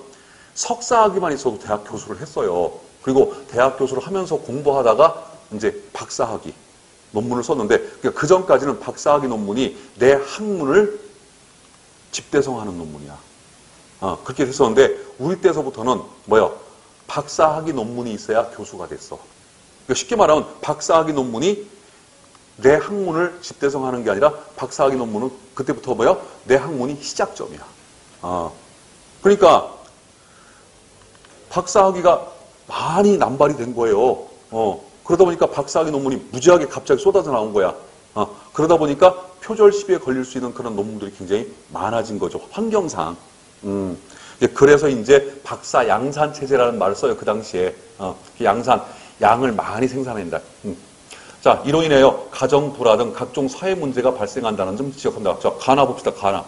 석사학위만 있어도 대학 교수를 했어요. 그리고 대학 교수를 하면서 공부하다가 이제 박사학위 논문을 썼는데 그러니까 그 전까지는 박사학위 논문이 내 학문을 집대성하는 논문이야. 그렇게 됐었는데 우리 때서부터는 박사학위 논문이 있어야 교수가 됐어. 그러니까 쉽게 말하면 박사학위 논문이 내 학문을 집대성하는 게 아니라 박사학위 논문은 그때부터 내 학문이 시작점이야. 그러니까 박사학위가 많이 남발이 된 거예요. 그러다 보니까 박사학위 논문이 무지하게 갑자기 쏟아져 나온 거야. 그러다 보니까 표절 시비에 걸릴 수 있는 그런 논문들이 굉장히 많아진 거죠. 환경상. 그래서 이제 박사 양산 체제라는 말을 써요. 그 당시에. 양을 많이 생산한다. 자, 이로 인하여 가정 불화 등 각종 사회 문제가 발생한다는 점 지적한다. 자, 가나 봅시다. 가나.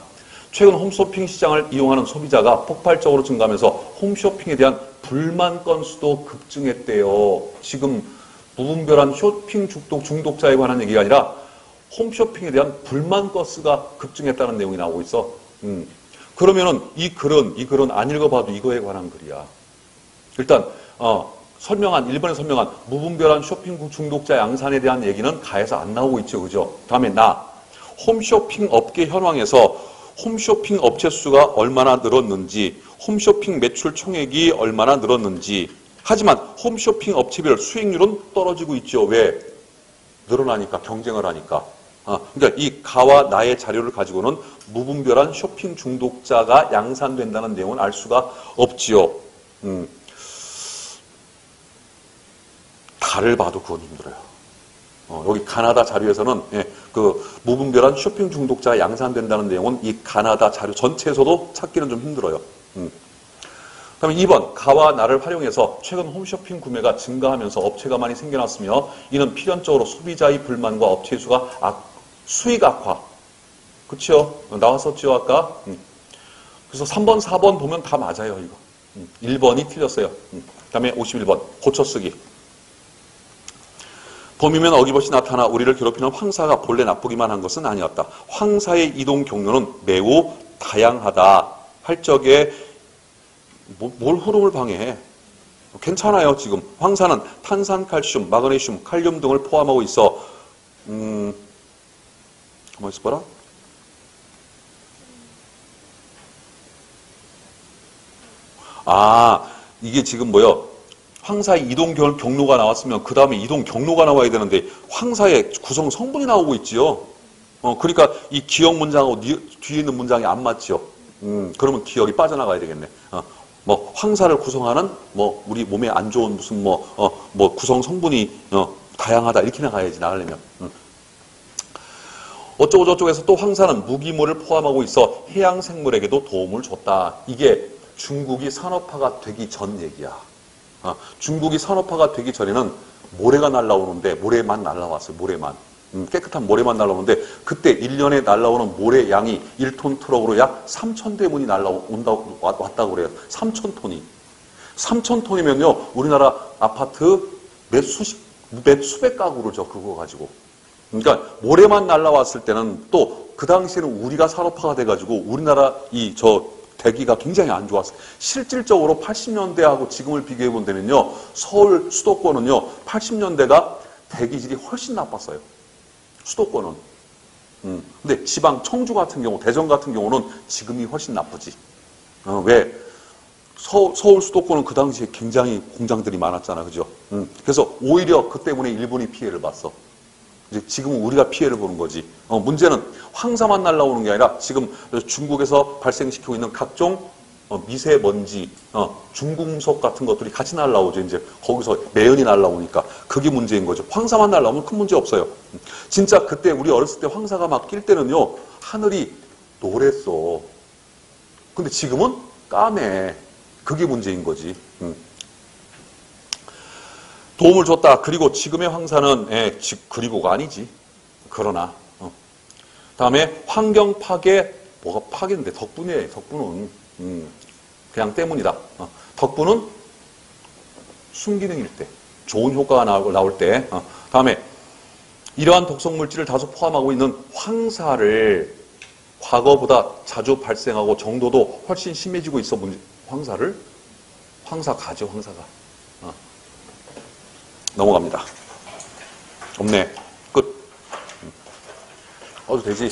최근 홈쇼핑 시장을 이용하는 소비자가 폭발적으로 증가하면서 홈쇼핑에 대한 불만 건수도 급증했대요. 지금 무분별한 쇼핑 중독자에 관한 얘기가 아니라 홈쇼핑에 대한 불만 건수가 급증했다는 내용이 나오고 있어. 그러면은 이 글은 안 읽어봐도 이거에 관한 글이야. 일단 1번에 설명한 무분별한 쇼핑 중독자 양산에 대한 얘기는 가에서 안 나오고 있죠. 그죠? 다음에 홈쇼핑 업계 현황에서 홈쇼핑 업체 수가 얼마나 늘었는지, 홈쇼핑 매출 총액이 얼마나 늘었는지. 하지만 홈쇼핑 업체별 수익률은 떨어지고 있죠. 왜? 늘어나니까, 경쟁을 하니까. 그러니까 이 가와 나의 자료를 가지고는 무분별한 쇼핑 중독자가 양산된다는 내용은 알 수가 없지요. 달을 봐도 그건 힘들어요. 여기 가나다 자료에서는 그 무분별한 쇼핑 중독자가 양산된다는 내용은 이 가나다 자료 전체에서도 찾기는 좀 힘들어요. 그다음에 2번, 가와 나를 활용해서 최근 홈쇼핑 구매가 증가하면서 업체가 많이 생겨났으며 이는 필연적으로 소비자의 불만과 업체 수가 수익 악화. 그쵸? 나왔었죠, 아까? 그래서 3번, 4번 보면 다 맞아요, 이거. 1번이 틀렸어요. 그 다음에 51번, 고쳐쓰기. 봄이면 어김없이 나타나 우리를 괴롭히는 황사가 본래 나쁘기만 한 것은 아니었다. 황사의 이동 경로는 매우 다양하다. 할 적에 뭘 흐름을 방해해? 괜찮아요, 지금. 황사는 탄산, 칼슘, 마그네슘, 칼륨 등을 포함하고 있어. 가만히 있어봐라. 이게 지금 뭐요? 황사의 이동 경로가 나왔으면 그 다음에 이동 경로가 나와야 되는데 황사의 구성 성분이 나오고 있지요. 그러니까 이 기억 문장하고 뒤에 있는 문장이 안 맞지요. 그러면 기억이 빠져나가야 되겠네. 뭐 황사를 구성하는 뭐 우리 몸에 안 좋은 무슨 뭐 구성 성분이 다양하다 이렇게 나가야지 나가려면. 어쩌고 저쩌고해서 또 황사는 무기물을 포함하고 있어 해양 생물에게도 도움을 줬다. 이게 중국이 산업화가 되기 전 얘기야. 중국이 산업화가 되기 전에는 모래가 날라오는데 모래만 날라왔어요. 모래만. 깨끗한 모래만 날라오는데 그때 1년에 날라오는 모래 양이 1톤 트럭으로 약 3,000대문이 왔다고 그래요. 3,000톤이. 3,000톤이면요. 우리나라 아파트 몇 수백 가구를 그거 가지고. 그러니까 모래만 날라왔을 때는 또 그 당시에는 우리가 산업화가 돼가지고 우리나라 대기가 굉장히 안 좋았어요. 실질적으로 80년대하고 지금을 비교해 본다면요. 서울 수도권은요. 80년대가 대기질이 훨씬 나빴어요. 수도권은. 근데 지방 청주 같은 경우, 대전 같은 경우는 지금이 훨씬 나쁘지. 왜? 서울 수도권은 그 당시에 굉장히 공장들이 많았잖아. 그죠? 그래서 오히려 그 때문에 일본이 피해를 봤어. 이제 지금은 우리가 피해를 보는 거지. 문제는 황사만 날라오는 게 아니라 지금 중국에서 발생시키고 있는 각종 미세먼지, 중금속 같은 것들이 같이 날라오죠. 이제 거기서 매연이 날라오니까 그게 문제인 거죠. 황사만 날라오면 큰 문제 없어요. 진짜 그때 우리 어렸을 때 황사가 막 낄 때는요. 하늘이 노랬어. 근데 지금은 까매. 그게 문제인 거지. 도움을 줬다. 그리고 지금의 황사는 그리고가 아니지. 그러나 다음에 환경 파괴. 뭐가 파괴인데 덕분이에요. 덕분은 그냥 때문이다. 덕분은 순기능일 때 좋은 효과가 나올 때. 다음에 이러한 독성 물질을 다소 포함하고 있는 황사를 과거보다 자주 발생하고 정도도 훨씬 심해지고 있어. 황사가죠. 황사가. 넘어갑니다. 없네. 끝. 어도 되지.